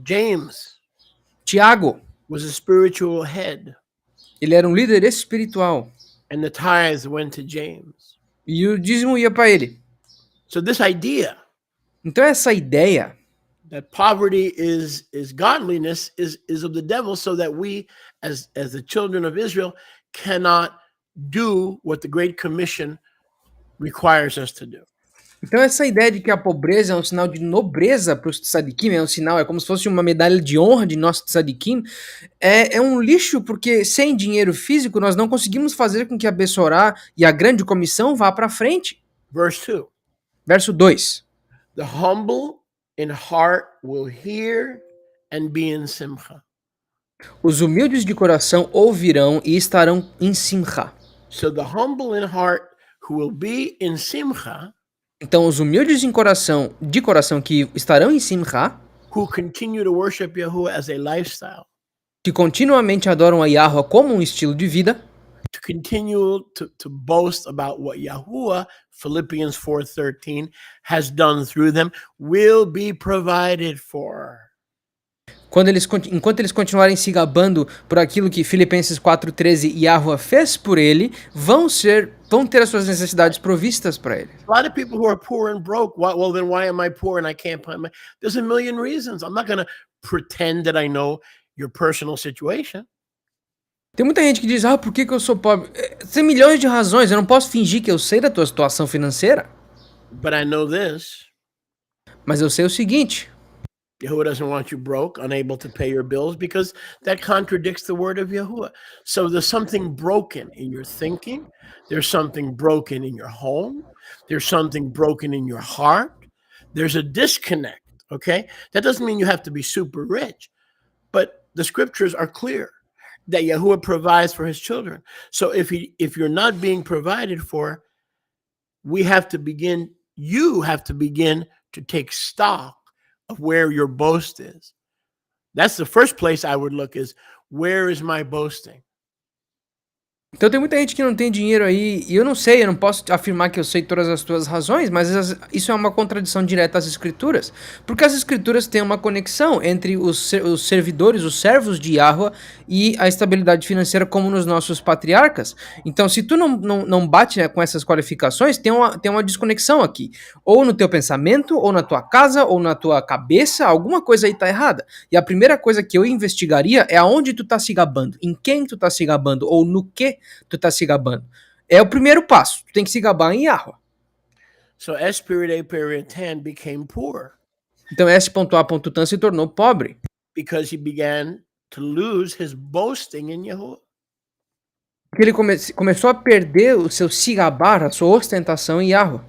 S3: James
S2: Tiago,
S3: was a spiritual head,
S2: ele era um líder espiritual.
S3: and the tithes went to James.
S2: E o dízimo ia para ele.
S3: So this idea
S2: Então essa ideia
S3: that poverty is godliness is of the devil, so that we as the children of Israel cannot do what the Great Commission requires us to do.
S2: Então essa ideia de que a pobreza é um sinal de nobreza para os tzadikim, é um sinal, é como se fosse uma medalha de honra de nosso tzadikim, é um lixo, porque sem dinheiro físico nós não conseguimos fazer com que a Bessorá e a grande comissão vá para frente.
S3: Verse 2.
S2: Verso 2.
S3: The humble in heart will hear and be in simcha.
S2: Os humildes de coração ouvirão e estarão em simcha.
S3: So the humble in heart who will be in simcha,
S2: Então os humildes de coração que estarão em simcha,
S3: who continue to worship Yahuwah as a lifestyle,
S2: que continuamente adoram a Yahweh como um estilo de vida,
S3: to continue to boast about what Yahuwah, Philippians 4:13, has done through them, will be provided for.
S2: enquanto eles continuarem se gabando por aquilo que Filipenses 4:13 Yahweh fez por ele, vão ter as suas necessidades provistas para ele.
S3: A lot of people who are poor and broke, well, then why am I poor and I can't find my... There's a million reasons. I'm not going to pretend that I know your personal situation.
S2: Tem muita gente que diz, por que eu sou pobre? Tem milhões de razões, eu não posso fingir que eu sei da tua situação financeira.
S3: But I know this.
S2: Mas eu sei o seguinte,
S3: Yahuwah doesn't want you broke, unable to pay your bills, because that contradicts the word of Yahuwah. So there's something broken in your thinking. There's something broken in your home. There's something broken in your heart. There's a disconnect Okay? That doesn't mean you have to be super rich, but the scriptures are clear that Yahuwah provides for his children. So if you're not being provided for, you have to begin to take stock of where your boast is. That's the first place I would look is, where is my boasting?
S2: Então tem muita gente que não tem dinheiro aí, e eu não sei, eu não posso afirmar que eu sei todas as tuas razões, mas isso é uma contradição direta às escrituras, porque as escrituras têm uma conexão entre os servidores, os servos de Yahweh e a estabilidade financeira como nos nossos patriarcas. Então se tu não bate, né, com essas qualificações, tem uma desconexão aqui, ou no teu pensamento, ou na tua casa, ou na tua cabeça, alguma coisa aí tá errada. E a primeira coisa que eu investigaria é aonde tu tá se gabando, em quem tu tá se gabando, ou no que tu tá se gabando. É o primeiro passo. Tu tem que se gabar em Yahweh.
S3: So S.A.10 became poor
S2: Então S.A.tan se tornou pobre.
S3: because he began to lose his boasting in Yahuwah.
S2: Porque ele começou a perder o seu se gabar, a sua ostentação em Yahweh.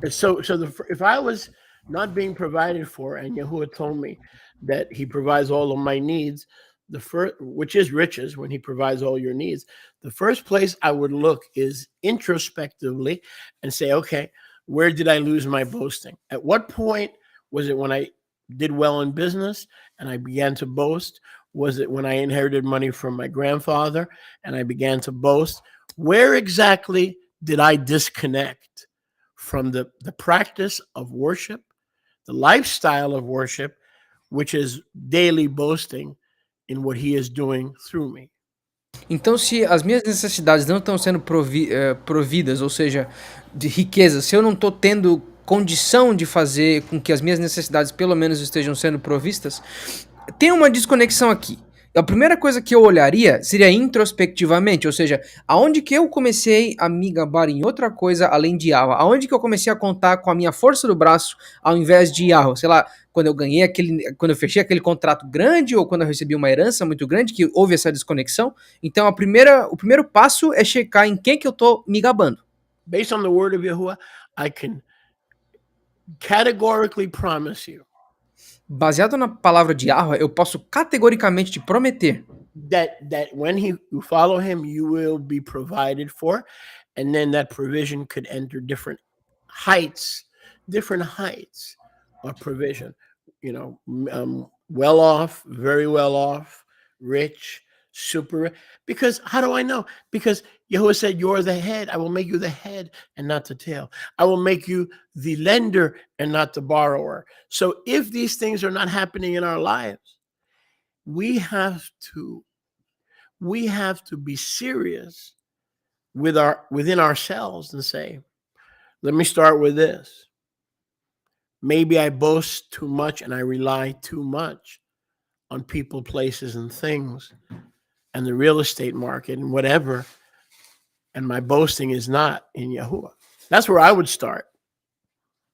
S3: If I was not being provided for, and Yahuwah told me that he provides all of my needs, the first, which is riches, when he provides all your needs, the first place I would look is introspectively and say, okay, where did I lose my boasting? At what point was it when I did well in business and I began to boast? Was it when I inherited money from my grandfather and I began to boast? Where exactly did I disconnect from the practice of worship, the lifestyle of worship, which is daily boasting in what he is doing through me?
S2: Então, se as minhas necessidades não estão sendo providas, ou seja, de riqueza, se eu não estou tendo condição de fazer com que as minhas necessidades pelo menos estejam sendo provistas, tem uma desconexão aqui. A primeira coisa que eu olharia seria introspectivamente, ou seja, aonde que eu comecei a me gabar em outra coisa além de Yahweh? Aonde que eu comecei a contar com a minha força do braço ao invés de Yahweh? Sei lá, quando eu fechei aquele contrato grande ou quando eu recebi uma herança muito grande, que houve essa desconexão. Então o primeiro passo é checar em quem que eu tô me gabando.
S3: Based on the word of Yahuwah, I can categorically promise you
S2: Baseado na palavra de Yahweh, eu posso categoricamente te prometer
S3: that when you follow him, you will be provided for, and then that provision could enter different heights of provision. You know, well off, very well off, rich, super rich. Because how do I know? Because Yahuwah said, "You're the head. I will make you the head and not the tail. I will make you the lender and not the borrower." So if these things are not happening in our lives, we have to be serious within ourselves and say, let me start with this. Maybe I boast too much and I rely too much on people, places, and things, and the real estate market and whatever, and my boasting is not in Yahuwah. That's where I would start.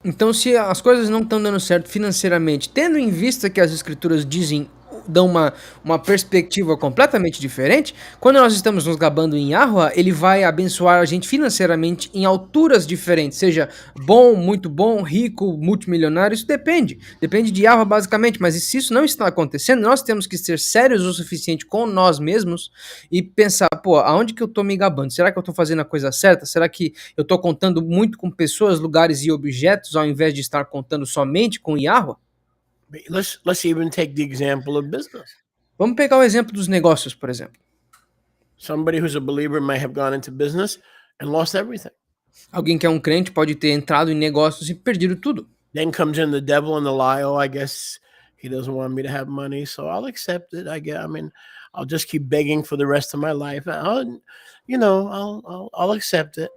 S2: Então, se as coisas não estão dando certo financeiramente, tendo em vista que as escrituras dão uma perspectiva completamente diferente, quando nós estamos nos gabando em Yahweh, ele vai abençoar a gente financeiramente em alturas diferentes, seja bom, muito bom, rico, multimilionário, isso depende de Yahweh basicamente, mas se isso não está acontecendo, nós temos que ser sérios o suficiente com nós mesmos e pensar, pô, aonde que eu tô me gabando? Será que eu tô fazendo a coisa certa? Será que eu tô contando muito com pessoas, lugares e objetos ao invés de estar contando somente com Yahweh?
S3: Let's even take the example of business.
S2: Vamos pegar o exemplo dos negócios, por exemplo.
S3: Somebody who's a believer may have gone into business and lost everything.
S2: Alguém que é um crente pode ter entrado em negócios e perdido tudo.
S3: Then comes in the devil and the lie. Oh, I guess he doesn't want me to have money, so I'll accept it. I'll just keep begging for the rest of my life. I'll accept it.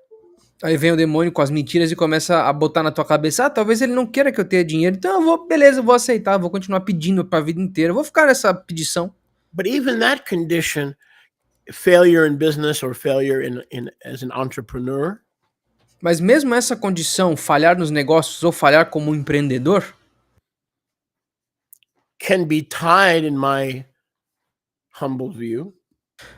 S2: Aí vem o demônio com as mentiras e começa a botar na tua cabeça, talvez ele não queira que eu tenha dinheiro, então eu vou aceitar, vou continuar pedindo pra vida inteira, eu vou ficar nessa pedição.
S3: But even that condition, failure in business or failure as an entrepreneur,
S2: mas mesmo essa condição, falhar nos negócios ou falhar como um empreendedor,
S3: can be tied, in my humble view,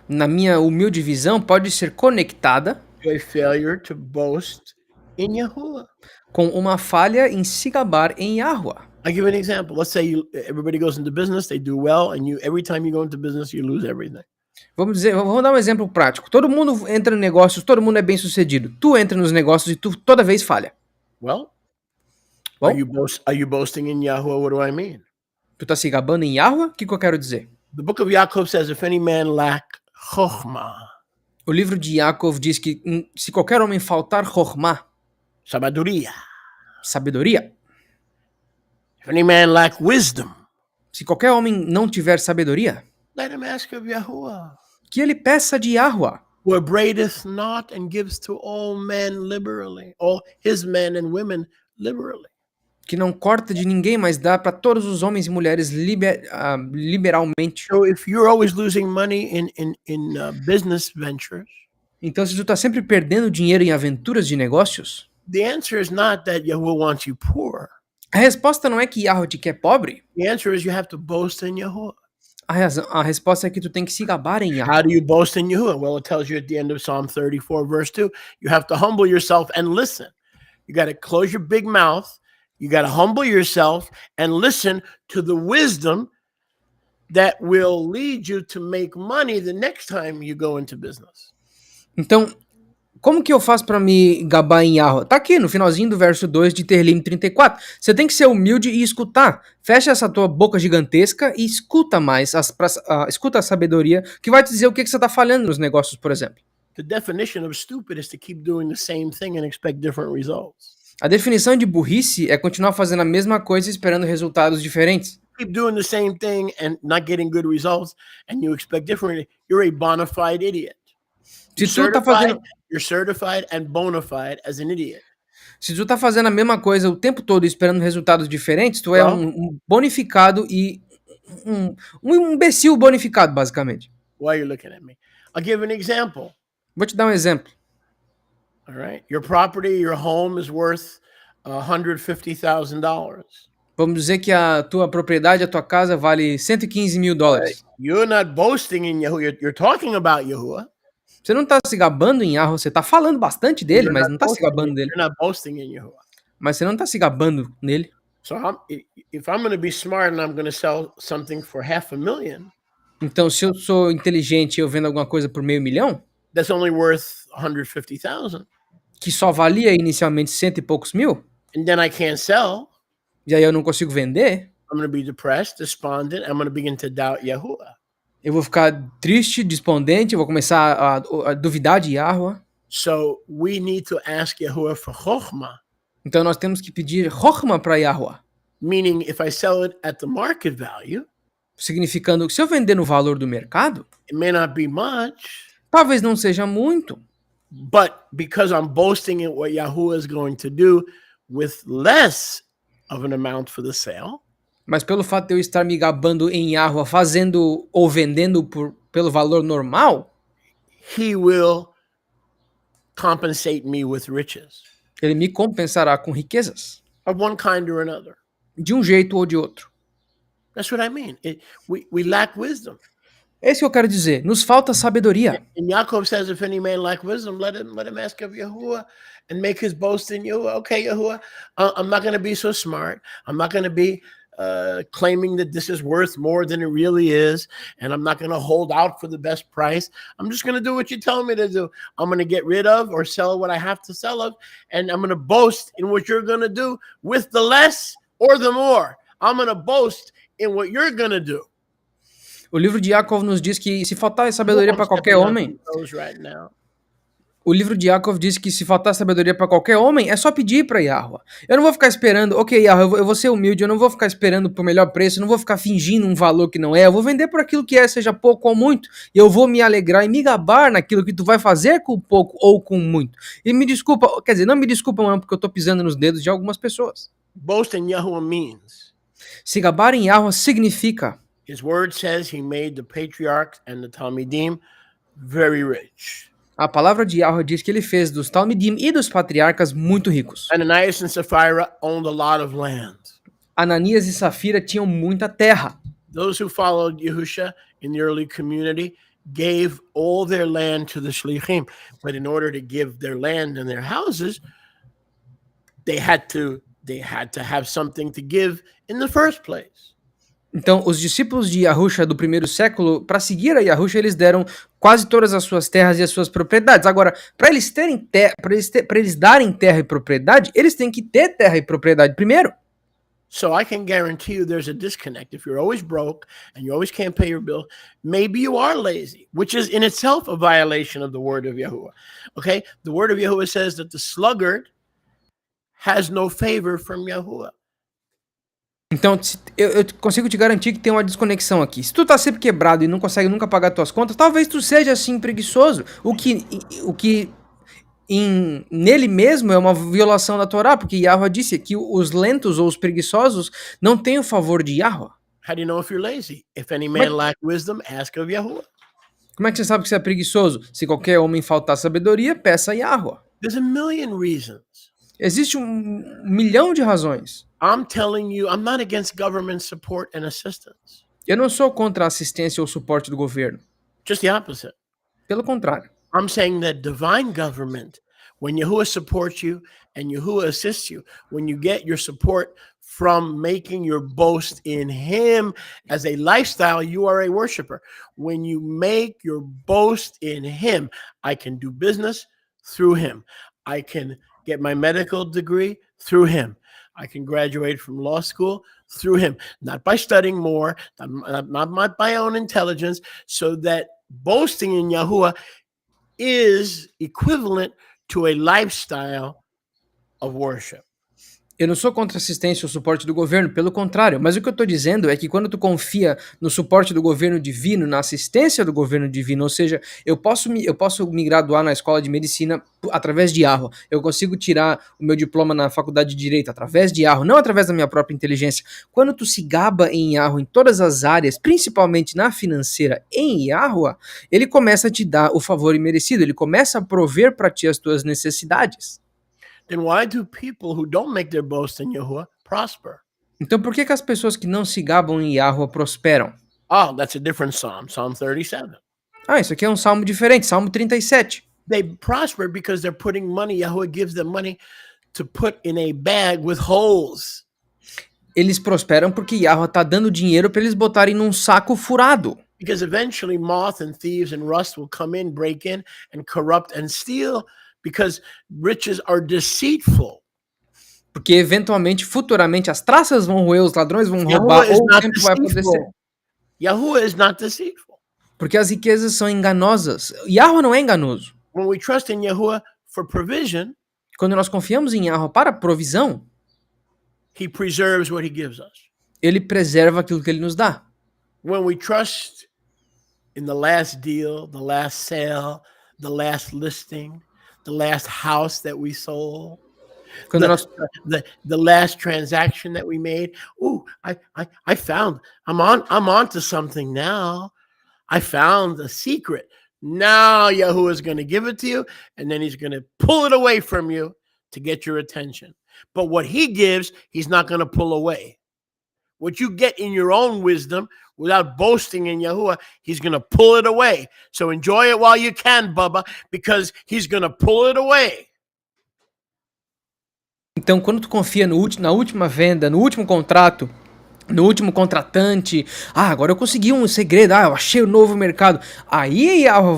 S2: na minha humilde visão, pode ser conectada
S3: to a failure to boast in Yahuwah.
S2: com uma falha em se gabar em Yahuwah.
S3: I'll give you an example. Let's say everybody goes into business, they do well, and every time you go into business, you lose everything.
S2: Vamos dar um exemplo prático. Todo mundo entra em negócios, todo mundo é bem sucedido. Tu entra nos negócios e tu toda vez falha.
S3: Well,
S2: Bom,
S3: are you boasting in Yahuwah? What do I mean?
S2: tu tá se gabando em Yahuwah? O que eu quero dizer?
S3: The book of Yaakov says, if any man lack chokhmah,
S2: O livro de Yaakov diz que se qualquer homem faltar chokhmah,
S3: sabedoria,
S2: sabedoria,
S3: if any man lack wisdom,
S2: se qualquer homem não tiver sabedoria,
S3: let him ask of Yahuwah,
S2: que ele peça de Yahuwah,
S3: who upbraideth not and gives to all men liberally, all his men and women liberally.
S2: que não corta de ninguém, mas dá para todos os homens e mulheres liberalmente.
S3: So if you're always losing money in business ventures,
S2: Então, se tu tá sempre perdendo dinheiro em aventuras de negócios,
S3: the answer is not that Yahuwah wants you poor.
S2: a resposta não é que Yahuwah te quer pobre.
S3: The answer is you have to boast in Yahuwah.
S2: A resposta é que tu tem que se gabar em Yahuwah.
S3: How do you boast in Yahuwah? Well, it tells you at the end of Psalm 34, verse 2, you have to humble yourself and listen. You got to close your big mouth. You got to humble yourself and listen to the wisdom that will lead you to make money the next time you go into business.
S2: Então, como que eu faço para me gabar em Yahuwah? Tá aqui no finalzinho do verso 2 de Terlim 34. Você tem que ser humilde e escutar. Fecha essa tua boca gigantesca e escuta mais, escuta a sabedoria que vai te dizer o que você tá falhando nos negócios, por exemplo.
S3: The definition of stupid is to keep doing the same thing and expect different results.
S2: A definição de burrice é continuar fazendo a mesma coisa esperando resultados diferentes.
S3: Keep doing the same thing and not getting good results and you expect different. You're a bona fide idiot.
S2: Se tu tá fazendo
S3: You're certified and bona fide as an idiot.
S2: Se tu tá fazendo a mesma coisa o tempo todo esperando resultados diferentes, tu é um bonificado e um imbecil bonificado, basicamente.
S3: Why are you looking at me? I'll give an example.
S2: Vou te dar um exemplo.
S3: All right. Your property, your home is worth $150,000.
S2: Vamos dizer que a tua propriedade, a tua casa vale $115 mil.
S3: You're not boasting in Yahuwah. You're talking about Yahuwah.
S2: Você não tá se gabando em Yahuwah, você tá falando bastante dele, mas não tá se gabando dele.
S3: You're not boasting in Yahuwah.
S2: Mas você não tá se gabando nele.
S3: So if I'm going to be smart and I'm going to sell something for $500,000,
S2: Então, se eu sou inteligente e eu vendo alguma coisa por $500 mil,
S3: that's only worth $150,000.
S2: que só valia inicialmente cento e poucos mil,
S3: And then I can't sell.
S2: e aí eu não consigo vender,
S3: I'm going to be depressed, despondent. I'm going to begin to doubt Yahuwah.
S2: eu vou ficar triste, despondente, eu vou começar a duvidar de Yahuwah.
S3: So we need to ask Yahuwah for chokhmah.
S2: Então nós temos que pedir chokhmah para Yahuwah.
S3: Meaning, if I sell it at the market value,
S2: Significando que se eu vender no valor do mercado,
S3: it may not be much,
S2: talvez não seja muito.
S3: but because I'm boasting in what Yahuwah is going to do with less of an amount for the sale,
S2: Mas pelo fato de eu estar me gabando em Yahuwah, fazendo ou vendendo pelo valor normal,
S3: he will compensate me with riches
S2: ele me compensará com riquezas,
S3: of one kind or another.
S2: de um jeito ou de outro.
S3: That's what I mean. We lack wisdom.
S2: É isso que eu quero dizer. Nos falta sabedoria.
S3: And Yaakov says, if any man lack wisdom, let him ask of Yahuwah and make his boast in Yahuwah. Okay, Yahuwah, I'm not going to be so smart. I'm not going to be claiming that this is worth more than it really is. And I'm not going to hold out for the best price. I'm just going to do what you tell me to do. I'm going to get rid of or sell what I have to sell of. And I'm going to boast in what you're going to do with the less or the more. I'm going to boast in what you're going to do.
S2: O livro de Yaakov nos diz que se faltar sabedoria para qualquer homem, o livro de Yaakov diz que se faltar sabedoria para qualquer homem, é só pedir para Yahuwah. Eu não vou ficar esperando, ok, Yahuwah, eu vou ser humilde, eu não vou ficar esperando por melhor preço, eu não vou ficar fingindo um valor que não é, eu vou vender por aquilo que é, seja pouco ou muito, e eu vou me alegrar e me gabar naquilo que tu vai fazer com pouco ou com muito. E me desculpa, quer dizer, não me desculpa, mano, porque eu tô pisando nos dedos de algumas pessoas.
S3: Boast in Yahuwah means,
S2: se gabar em Yahuwah significa,
S3: his word says he made the patriarchs and the Talmidim very rich.
S2: A palavra de Yahuwah diz que ele fez dos Talmidim e dos patriarcas muito ricos.
S3: Ananias and Sapphira owned a lot of land.
S2: Ananias e Safira tinham muita terra.
S3: Those who followed Yahusha in the early community gave all their land to the shlichim. But in order to give their land and their houses, they had to have something to give in the first place.
S2: Então, os discípulos de Yahusha do primeiro século, para seguir a Yahusha, eles deram quase todas as suas terras e as suas propriedades. Agora, para eles terem para eles darem terra e propriedade, eles têm que ter terra e propriedade primeiro.
S3: So I can guarantee you there's a disconnect. If you're always broke and you always can't pay your bill, maybe you are lazy, which is in itself a violation of the word of Yahuwah. Okay? The word of Yahuwah says that the sluggard has no favor from Yahuwah.
S2: Então, eu consigo te garantir que tem uma desconexão aqui. Se tu tá sempre quebrado e não consegue nunca pagar tuas contas, talvez tu seja assim preguiçoso. O que nele mesmo é uma violação da Torá, porque Yahweh disse que os lentos ou os preguiçosos não têm o favor de Yahweh.
S3: How do you know if you're lazy? If any man lack wisdom, ask of Yahuwah.
S2: Como é que você sabe que você é preguiçoso? Se qualquer homem faltar sabedoria, peça a Yahweh.
S3: There's a million reasons.
S2: Existe um milhão de razões.
S3: I'm telling you, I'm not against government support and assistance.
S2: Eu não sou contra a assistência ou suporte do governo.
S3: Just the opposite.
S2: Pelo contrário.
S3: I'm saying that divine government, when Yahuwah supports you and Yahuwah assists you, when you get your support from making your boast in Him as a lifestyle, you are a worshiper. When you make your boast in Him, I can do business through Him. I can get my medical degree through Him. I can graduate from law school through Him, not by studying more, not by own intelligence, so that boasting in Yahuwah is equivalent to a lifestyle of worship.
S2: Eu não sou contra assistência ou suporte do governo, pelo contrário, mas o que eu estou dizendo é que quando tu confia no suporte do governo divino, na assistência do governo divino, ou seja, eu posso me graduar na escola de medicina através de Yahweh, eu consigo tirar o meu diploma na faculdade de direito através de Yahweh, não através da minha própria inteligência. Quando tu se gaba em Yahweh em todas as áreas, principalmente na financeira em Yahweh, ele começa a te dar o favor imerecido, ele começa a prover para ti as tuas necessidades.
S3: Then why do people who don't make their boast in Yahuwah prosper?
S2: Então por que as pessoas que não se gabam em Yahweh prosperam?
S3: Oh, that's a different psalm, Psalm 37.
S2: Ah, isso aqui é um salmo diferente, Salmo 37.
S3: They prosper because they're putting money, Yahuwah gives them money to put in a bag with holes.
S2: Eles prosperam porque Yahweh está dando dinheiro para eles botarem num saco furado.
S3: Because eventually moth and thieves and rust will come in, break in, and corrupt and steal, because riches are deceitful.
S2: Porque eventualmente, futuramente, as traças vão roer, os ladrões vão roubar, ou o tempo vai acontecer.
S3: Yahuwah is not deceitful.
S2: Porque as riquezas são enganosas. Yahweh não é enganoso.
S3: When we trust in Yahuwah for provision,
S2: quando nós confiamos em Yahweh para provisão,
S3: He preserves what He gives us.
S2: Ele preserva aquilo que Ele nos dá.
S3: When we trust in the last deal, the last sale, the last listing, the last house that we sold, the last transaction that we made. Ooh, I found, I'm on to something now. I found a secret. Now Yahuwah is going to give it to you, and then He's going to pull it away from you to get your attention. But what He gives, He's not going to pull away. What you get in your own wisdom, without boasting in Yahuwah, He's going to pull it away. So enjoy it while you can, Bubba, because He's going to pull it away.
S2: Então, quando tu confia na última venda, no último contrato, no último contratante, agora eu consegui um segredo, eu achei o novo mercado. Aí Yahweh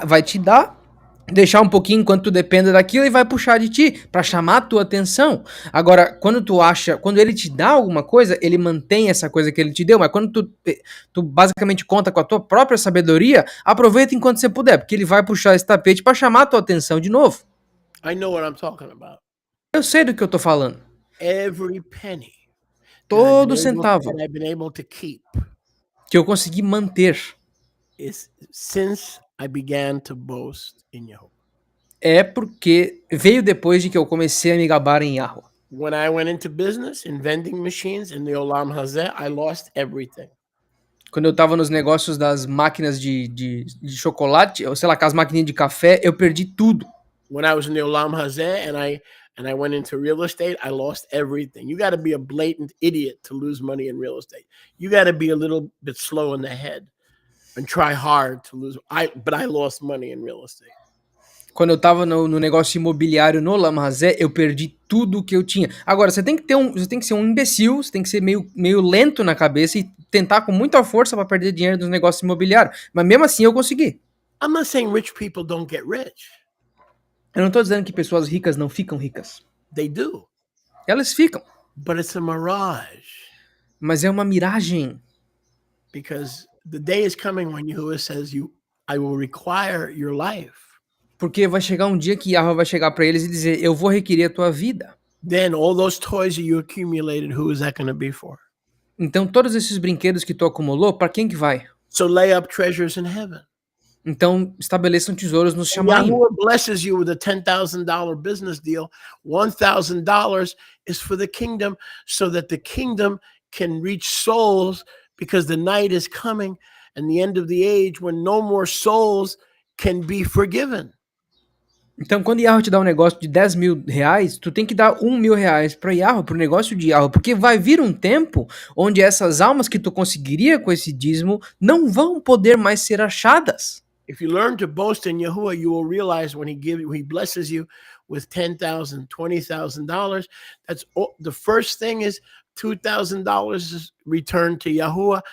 S2: vai te dar, deixar um pouquinho enquanto tu dependa daquilo e vai puxar de ti para chamar a tua atenção. Agora, quando ele te dá alguma coisa, ele mantém essa coisa que ele te deu, mas quando tu basicamente conta com a tua própria sabedoria, aproveita enquanto você puder, porque ele vai puxar esse tapete para chamar a tua atenção de novo.
S3: I know what I'm talking about.
S2: Eu sei do que eu tô falando.
S3: Every penny.
S2: Todo centavo
S3: that I've been able to keep
S2: que eu consegui manter
S3: is since I began to boast in Yahuwah.
S2: É porque veio depois de que eu comecei a me gabar em Yahweh.
S3: When I went into business in vending machines in the Olam Hazeh, I lost everything.
S2: Quando eu tava nos negócios das máquinas de chocolate, ou sei lá, com as maquininhas de café, eu perdi tudo.
S3: When I was in the Olam Hazeh and I went into real estate, I lost everything. You got to be a blatant idiot to lose money in real estate. You got to be a little bit slow in the head and try hard to lose. But I lost money in real estate.
S2: Quando eu tava no negócio imobiliário no Lamazé, eu perdi tudo que eu tinha. Agora, você tem que ser um imbecil, você tem que ser meio lento na cabeça e tentar com muita força para perder dinheiro nos negócios imobiliários. Mas mesmo assim eu consegui.
S3: I'm not saying rich people don't get rich.
S2: Eu não tô dizendo que pessoas ricas não ficam ricas.
S3: They do.
S2: Elas ficam,
S3: But it's a mirage.
S2: mas é uma miragem.
S3: Because the day is coming when Yahuwah says, I will require your life.
S2: Porque vai chegar um dia que Yahweh vai chegar para eles e dizer, eu vou requerer a tua vida.
S3: Then all those toys that you accumulated, who is that going to be for?
S2: Então todos esses brinquedos que tu acumulou, para quem que vai?
S3: So lay up treasures in heaven.
S2: Então estabeleçam tesouros no
S3: And
S2: chamaim.
S3: Yahuwah blesses you with a $10,000 business deal. $1,000 is for the kingdom so that the kingdom can reach souls, because the night is coming and the end of the age when no more souls can be forgiven.
S2: Então, quando Yahweh te dá um negócio de 10 mil reais, tu tem que dar 1.000 reais para Yahweh, pro negócio de Yahweh, porque vai vir um tempo onde essas almas que tu conseguiria com esse dízimo não vão poder mais ser achadas.
S3: If you learn to boast in Yahuwah, you will realize when he blesses you with $10,000, $20,000, that's the first thing is $2,000 is returned to Yahuwah,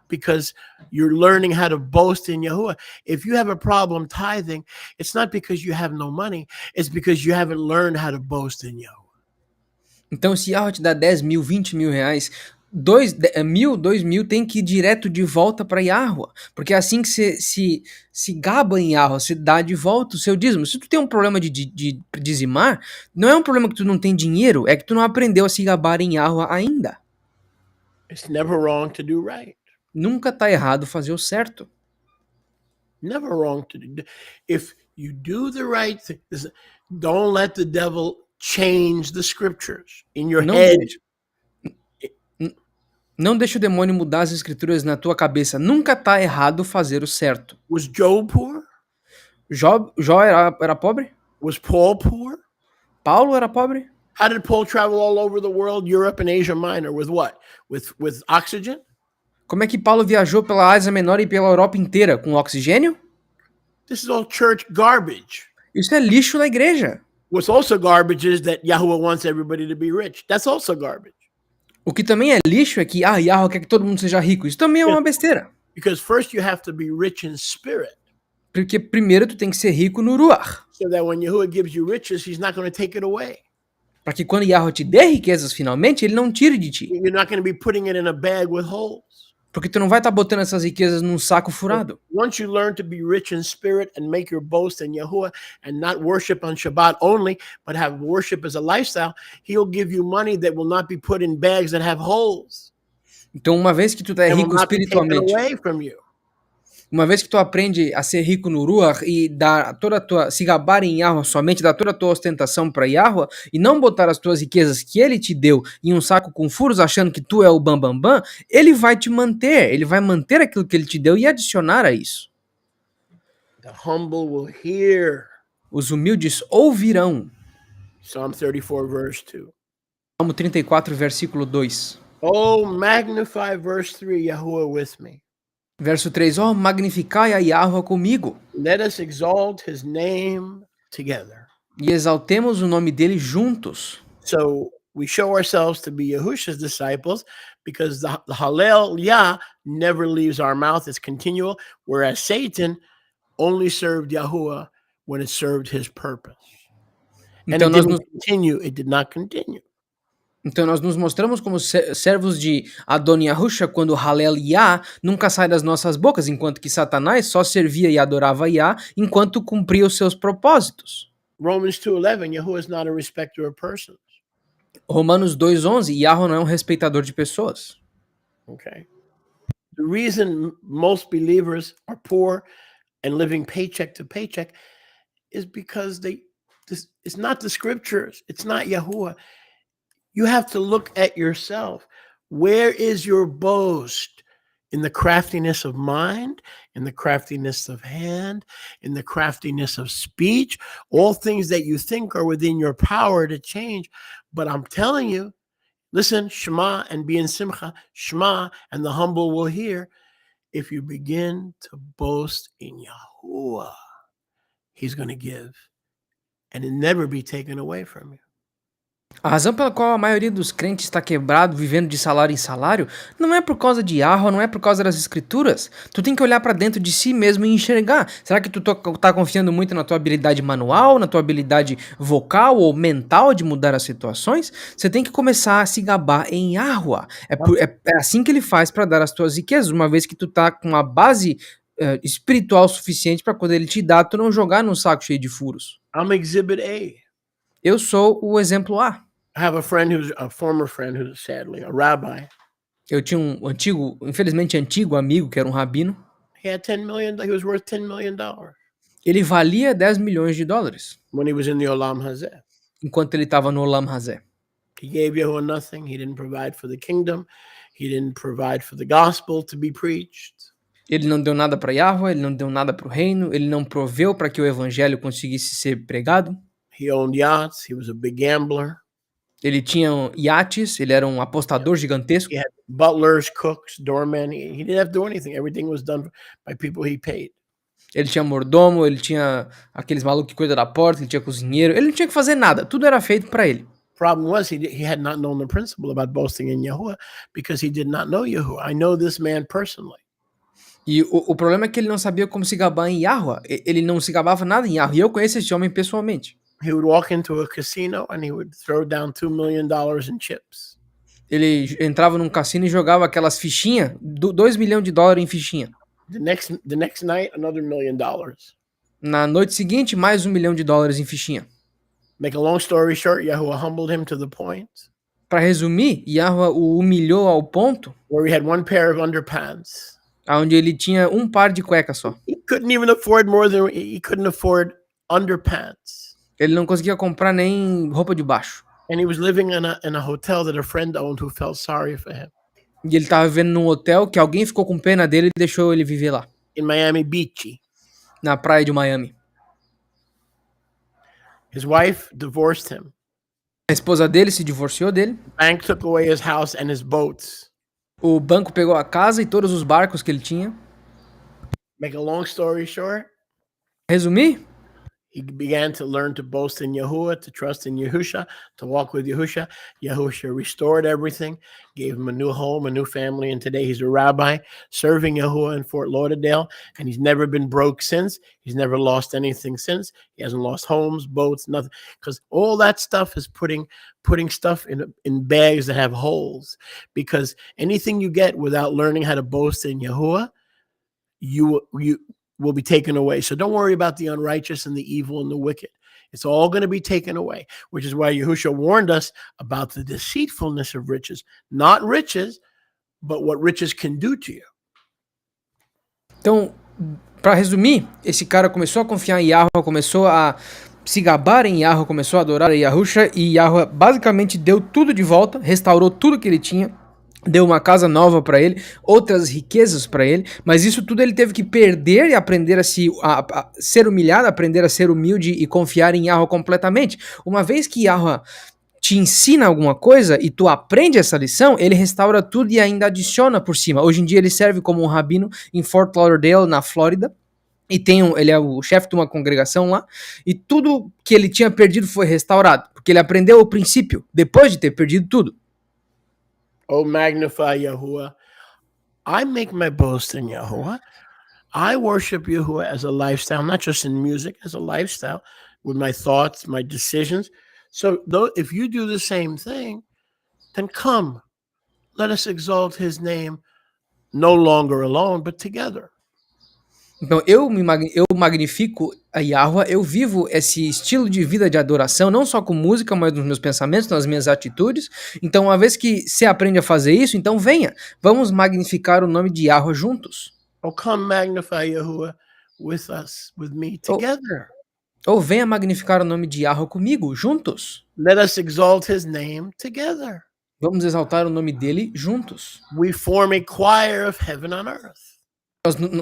S3: because you're learning how to boast in Yahuwah. If you have a problem tithing, it's not because you have no money, it's because you haven't learned how to boast in Yahuwah.
S2: Então, se Yahweh te dá 10 mil, 20 mil reais, 2.000 tem que ir direto de volta para Yahweh, porque é assim que você se gaba em Yahweh, você dá de volta o seu dízimo. Se tu tem um problema de dizimar, não é um problema que tu não tem dinheiro, é que tu não aprendeu a se gabar em Yahweh ainda.
S3: It's never wrong to do right.
S2: Nunca tá errado fazer o certo.
S3: Never wrong to do. If you do the right thing, don't let the devil change the scriptures in your
S2: Não
S3: head.
S2: Não deixa o demônio mudar as escrituras na tua cabeça. Nunca tá errado fazer o certo.
S3: Was Job poor?
S2: Jó era pobre?
S3: Was Paul poor?
S2: Paulo era pobre?
S3: How did Paul travel all over the world, Europe and Asia Minor? With what? With oxygen?
S2: Como é que Paulo viajou pela Ásia Menor e pela Europa inteira? Com oxigênio?
S3: This is all church garbage.
S2: Isso é lixo da igreja.
S3: What's also garbage is that Yahuwah wants everybody to be rich. That's also garbage.
S2: O que também é lixo é que Yahweh quer que todo mundo seja rico. Isso também é uma besteira.
S3: Because first you have to be rich in spirit.
S2: Porque primeiro tu tem que ser rico no Ruach.
S3: So that when Yahuwah gives you riches, he's not going to take it away.
S2: Para que quando Yahweh te dê riquezas finalmente, ele não tire de ti.
S3: You're not going to be putting it in a bag with holes.
S2: Porque tu não vai estar botando essas riquezas num saco furado.
S3: Once you learn to be rich in spirit and make your boast in Yahuwah and not worship on Shabbat only, but have worship as a lifestyle, he'll give you money that will not be put in bags that have holes.
S2: Então, uma vez que tu tá rico espiritualmente, uma vez que tu aprende a ser rico no Ruach e dar toda a tua, se gabar em Yahweh somente, dar toda a tua ostentação para Yahweh e não botar as tuas riquezas que ele te deu em um saco com furos achando que tu é o bambambam, ele vai te manter, ele vai manter aquilo que ele te deu e adicionar a isso.
S3: The humble will hear.
S2: Os humildes ouvirão.
S3: Psalm 34 verse 2.
S2: Salmo 34, versículo 2.
S3: Oh, magnify verse 3, Yahuwah with me.
S2: Verso 3, magnificai a Yahweh comigo.
S3: Let us exalt his name together.
S2: E exaltemos o nome dele juntos.
S3: So we show ourselves to be Yahusha's disciples because the Hallel Yah never leaves our mouth. It's continual, whereas Satan only served Yahuwah when it served his purpose.
S2: Então
S3: It did not continue.
S2: Então nós nos mostramos como servos de Adon Yahusha quando Halel Yah nunca sai das nossas bocas, enquanto que Satanás só servia e adorava Yah enquanto cumpria os seus propósitos.
S3: Romans 2:11, Yahuwah is not a respecter of persons.
S2: Romanos 2:11, Yahweh não é um respeitador de pessoas.
S3: Okay. The reason most believers are poor and living paycheck to paycheck is because it's not the scriptures, it's not Yahuwah. You have to look at yourself. Where is your boast? In the craftiness of mind, in the craftiness of hand, in the craftiness of speech, all things that you think are within your power to change. But I'm telling you, listen, Shema and be in Simcha, Shema and the humble will hear. If you begin to boast in Yahuwah, He's going to give, and it never be taken away from you.
S2: A razão pela qual a maioria dos crentes está quebrado, vivendo de salário em salário, não é por causa de Yahweh, não é por causa das escrituras. Tu tem que olhar para dentro de si mesmo e enxergar. Será que tu tá confiando muito na tua habilidade manual, na tua habilidade vocal ou mental de mudar as situações? Você tem que começar a se gabar em Yahweh. É assim que ele faz para dar as tuas riquezas, uma vez que tu tá com uma base espiritual suficiente para quando ele te dá, tu não jogar num saco cheio de furos.
S3: I'm Exhibit A.
S2: Eu sou o exemplo A.
S3: I have a friend who's a former friend who's sadly a rabbi.
S2: Eu tinha um antigo, infelizmente antigo amigo, que era um rabino.
S3: He had $10 million. He was worth $10 million
S2: Ele valia 10 milhões de dólares,
S3: when he was in the Olam Hazeh.
S2: enquanto ele estava no Olam Hazé.
S3: He gave Yahuwah nothing. He didn't provide for the kingdom. He didn't provide for the gospel to be preached.
S2: Ele não deu nada para Yahweh, ele não deu nada para o reino, ele não proveu para que o evangelho conseguisse ser pregado.
S3: He owned yachts. He was a big gambler.
S2: Ele tinha iates, ele era um apostador gigantesco.
S3: He had butlers, cooks, doormen. He didn't have to do anything. Everything was done by people he paid.
S2: Ele tinha mordomo, ele tinha aqueles malucos que cuidam da porta, ele tinha cozinheiro, ele não tinha que fazer nada, tudo era feito para ele.
S3: Problem was he had not known the principle about boasting in Yahuwah because he did not know Yahuwah. I know this man personally.
S2: E o problema é que ele não sabia como se gabar em Yahweh, ele não se gabava nada em Yahweh, e eu conheço esse homem pessoalmente.
S3: He would walk into a casino and he would throw down $2 million in chips.
S2: Ele entrava num cassino e jogava aquelas fichinhas, 2 milhões de dólares em fichinha.
S3: The next night, another $1 million.
S2: Na noite seguinte, mais 1 milhão de dólares em fichinha.
S3: Make a long story short, Yahuwah humbled him to the point
S2: Para resumir, Yahweh o humilhou ao ponto
S3: where he had one pair of underpants.
S2: onde ele tinha um par de cueca só.
S3: He couldn't even afford more than he couldn't afford underpants.
S2: Ele não conseguia comprar nem roupa de baixo.
S3: And he was living in a hotel that a friend owned who felt sorry for him
S2: E ele estava vivendo num hotel que alguém ficou com pena dele e deixou ele viver lá,
S3: in Miami Beach.
S2: na praia de Miami.
S3: His wife divorced him.
S2: A esposa dele se divorciou dele.
S3: The bank took away his house and his boats.
S2: O banco pegou a casa e todos os barcos que ele tinha.
S3: Make a long story short,
S2: Resumir?
S3: he began to learn to boast in Yahuwah, to trust in Yahusha, to walk with Yahusha. Yahusha restored everything, gave him a new home, a new family, and today he's a rabbi serving Yahuwah in Fort Lauderdale, and he's never been broke since. He's never lost anything since. He hasn't lost homes, boats, nothing, because all that stuff is putting stuff in bags that have holes, because anything you get without learning how to boast in Yahuwah, you will be taken away. So don't worry about the unrighteous and the evil and the wicked. It's all going to be taken away, which is why Yahushua warned us about the deceitfulness of riches, not riches, but what riches can do to you.
S2: Então, para resumir, esse cara começou a confiar em Yahweh, começou a se gabar em Yahweh, começou a adorar a Yahusha, e Yahweh basicamente deu tudo de volta, restaurou tudo que ele tinha, deu uma casa nova para ele, outras riquezas para ele, mas isso tudo ele teve que perder e aprender a ser humilhado, aprender a ser humilde e confiar em Yahweh completamente. Uma vez que Yahweh te ensina alguma coisa e tu aprende essa lição, ele restaura tudo e ainda adiciona por cima. Hoje em dia ele serve como um rabino em Fort Lauderdale, na Flórida, e ele é o chefe de uma congregação lá, e tudo que ele tinha perdido foi restaurado, porque ele aprendeu o princípio, depois de ter perdido tudo.
S3: Oh, magnify Yahuwah. I make my boast in Yahuwah. I worship Yahuwah as a lifestyle, not just in music, as a lifestyle, with my thoughts, my decisions. So if you do the same thing, then come, let us exalt his name, no longer alone, but together.
S2: Então eu magnifico a Yahweh, eu vivo esse estilo de vida de adoração, não só com música, mas nos meus pensamentos, nas minhas atitudes. Então uma vez que você aprende a fazer isso, então venha, vamos magnificar o nome de Yahweh juntos.
S3: Oh, come magnify Yahuwah with us, with me, together.
S2: Ou venha magnificar o nome de Yahweh comigo, juntos.
S3: Let us exalt his name together.
S2: Vamos exaltar o nome dele juntos.
S3: We form a choir of heaven on earth.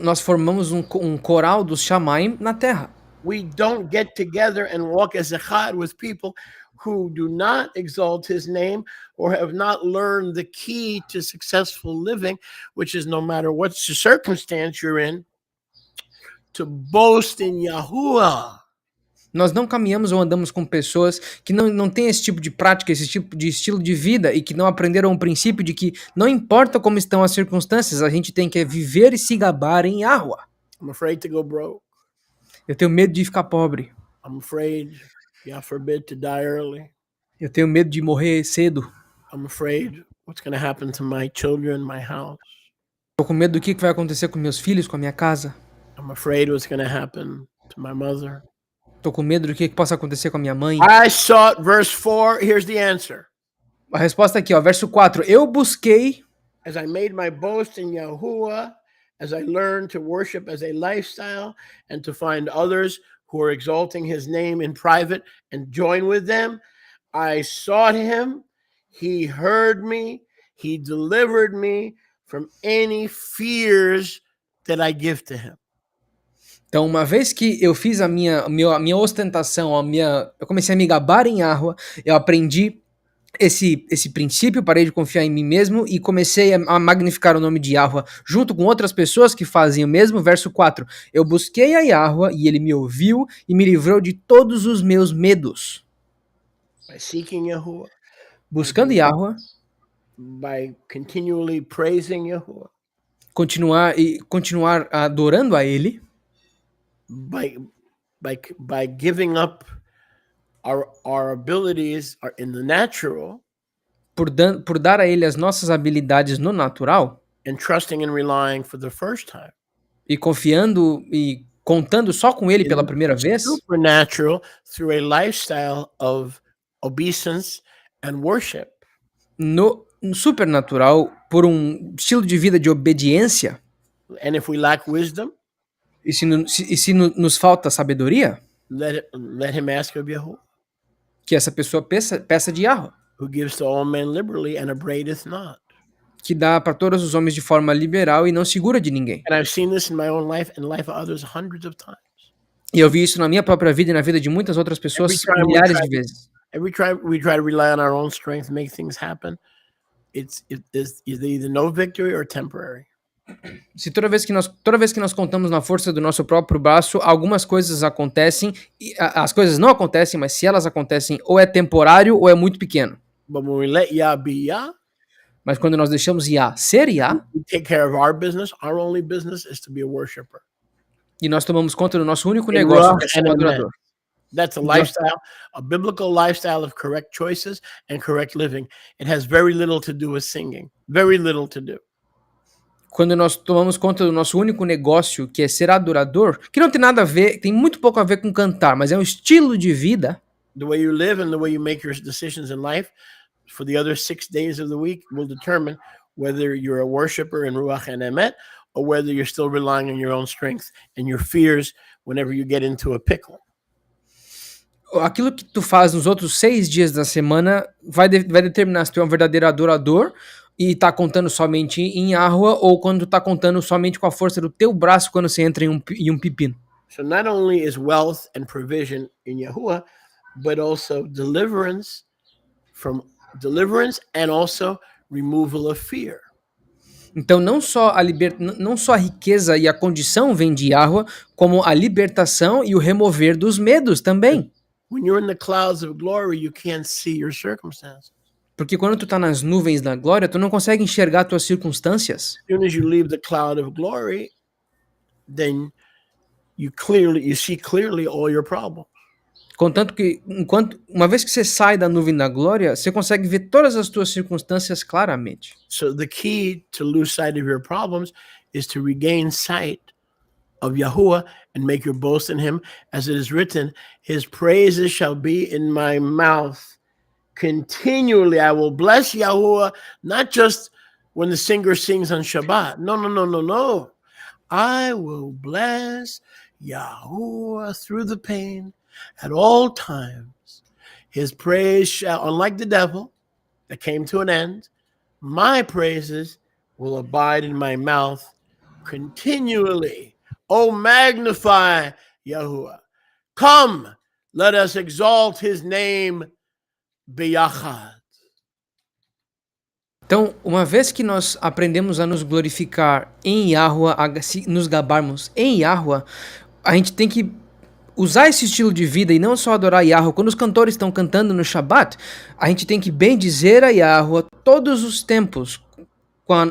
S2: Nós formamos um coral dos Shamaim na terra.
S3: We don't get together and walk as echad with people who do not exalt his name or have not learned the key to successful living, which is no matter what circumstance you're in, to boast in Yahuwah.
S2: Nós não caminhamos ou andamos com pessoas que não têm esse tipo de prática, esse tipo de estilo de vida e que não aprenderam o princípio de que não importa como estão as circunstâncias, a gente tem que viver e se gabar em Yahweh.
S3: I'm afraid to go broke.
S2: Eu tenho medo de ficar pobre.
S3: I'm afraid, God forbid, to die early.
S2: Eu tenho medo de morrer cedo.
S3: I'm afraid what's going to happen to my children, my house.
S2: Tô com medo do que vai acontecer com meus filhos, com a minha casa.
S3: I'm afraid what's going to happen to my mother.
S2: Tô com medo do que possa acontecer com a minha mãe.
S3: I sought, verse 4, here's the answer.
S2: A resposta aqui, ó, verso 4. Eu busquei,
S3: As I made my boast in Yahuwah, as I learned to worship as a lifestyle and to find others who are exalting his name in private and join with them, I sought him, he heard me, he delivered me from any fears that I give to him.
S2: então, uma vez que eu fiz a minha ostentação, eu comecei a me gabar em Yahweh, eu aprendi esse princípio, parei de confiar em mim mesmo e comecei a magnificar o nome de Yahweh junto com outras pessoas que fazem o mesmo. Verso 4, eu busquei a Yahweh e ele me ouviu e me livrou de todos os meus medos.
S3: By seeking Yahuwah,
S2: Buscando Yahweh,
S3: by continually praising Yahuwah,
S2: continuar adorando a ele,
S3: by giving up our abilities are in the natural
S2: por dar a ele as nossas habilidades no natural
S3: and trusting and relying for the first time.
S2: e confiando e contando só com ele pela primeira vez,
S3: Supernatural through a lifestyle of obeisance and worship.
S2: no supernatural por um estilo de vida de obediência.
S3: And if we lack wisdom,
S2: E se nos falta sabedoria,
S3: let him ask of Yahuwah,
S2: que essa pessoa peça de Yahweh,
S3: who gives to all men liberally and upbraideth not.
S2: que dá para todos os homens de forma liberal e não segura de ninguém.
S3: And I've seen this in my own life and life of others hundreds of times.
S2: E eu vi isso na minha própria vida e na vida de muitas outras pessoas milhares de vezes.
S3: Every time we try to rely on our own strength to make things happen, it's either no victory or temporary.
S2: Se toda vez que nós contamos na força do nosso próprio braço, algumas coisas acontecem, e as coisas não acontecem, mas se elas acontecem, ou é temporário ou é muito pequeno.
S3: But when we let Yah be Yah,
S2: Mas quando nós deixamos Yah ser Yah,
S3: we take care of our business. Our only business is to be a worshiper.
S2: e nós tomamos conta do nosso único negócio, que é ser um adorador.
S3: That's a lifestyle, a biblical lifestyle of correct choices and correct living. It has very little to do with singing. Very little to do.
S2: Quando nós tomamos conta do nosso único negócio, que é ser adorador, que não tem nada a ver, tem muito pouco a ver com cantar, mas é um estilo de vida.
S3: The way you live and the way you make your decisions in life for the other 6 days of the week will determine whether you're a worshiper in Ruach and Emet or whether you're still relying on your own strength and your fears whenever you get into a pickle.
S2: Aquilo que tu faz nos outros 6 dias da semana vai determinar se tu é um verdadeiro adorador e tá contando somente em Yahweh ou quando tu tá contando somente com a força do teu braço quando você entra em um pepino.
S3: So not only is wealth and provision in Yahuwah, but also deliverance and also removal of fear.
S2: Então não só a riqueza e a condição vem de Yahweh, como a libertação e o remover dos medos também.
S3: When you're in the clouds of glory, you can't see your circumstances.
S2: Porque quando tu tá nas nuvens da glória, tu não consegue enxergar tuas circunstâncias.
S3: As soon as you leave the cloud of glory, then you see clearly all your problems.
S2: Contanto que, uma vez que você sai da nuvem da glória, você consegue ver todas as tuas circunstâncias claramente.
S3: So the key to lose sight of your problems is to regain sight of Yahuwah and make your boast in him, as it is written, his praises shall be in my mouth. Continually I will bless Yahuwah, not just when the singer sings on Shabbat. No. I will bless Yahuwah through the pain at all times. His praise shall, unlike the devil that came to an end, my praises will abide in my mouth continually. Oh, magnify Yahuwah. Come, let us exalt his name biyachad.
S2: Então, uma vez que nós aprendemos a nos glorificar em Yahweh, a nos gabarmos em Yahweh, a gente tem que usar esse estilo de vida e não só adorar Yahweh, quando os cantores estão cantando no Shabat, a gente tem que bem dizer a Yahweh todos os tempos,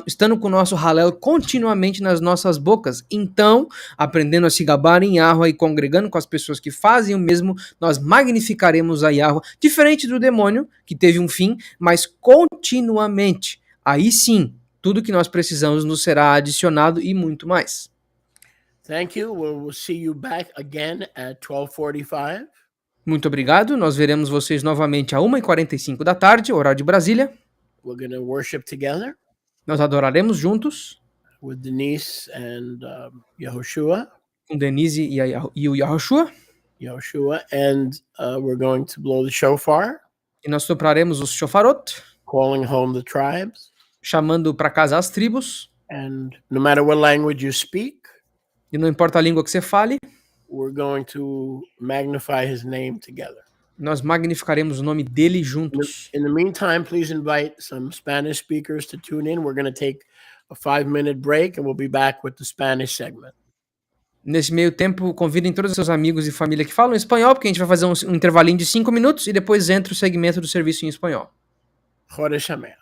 S2: estando com o nosso Halel continuamente nas nossas bocas. Então, aprendendo a se gabar em Yahweh e congregando com as pessoas que fazem o mesmo, nós magnificaremos a Yahweh, diferente do demônio, que teve um fim, mas continuamente. Aí sim, tudo que nós precisamos nos será adicionado e muito mais.
S3: Thank you. We'll see you back again at 12:45.
S2: Muito obrigado. Nós veremos vocês novamente a 1h45 da tarde, horário de Brasília.
S3: We're going to worship together
S2: Nós adoraremos juntos
S3: with Denise and Yehoshua.
S2: com Denise e o Yahushua.
S3: And we're going to blow the shofar,
S2: E nós sopraremos os shofarot,
S3: calling home the tribes.
S2: chamando para casa as tribos.
S3: And no matter what language you speak,
S2: E não importa a língua que você fale,
S3: we're going to magnify his name together.
S2: nós magnificaremos o nome dele juntos.
S3: In the meantime, please invite some Spanish speakers to tune in. We're going to take a 5-minute break and we'll be back with the Spanish segment.
S2: Nesse meio tempo, convidem todos os seus amigos e família que falam espanhol, porque a gente vai fazer um intervalinho de 5 minutos e depois entra o segmento do serviço em espanhol.
S3: Chodesh Samayach.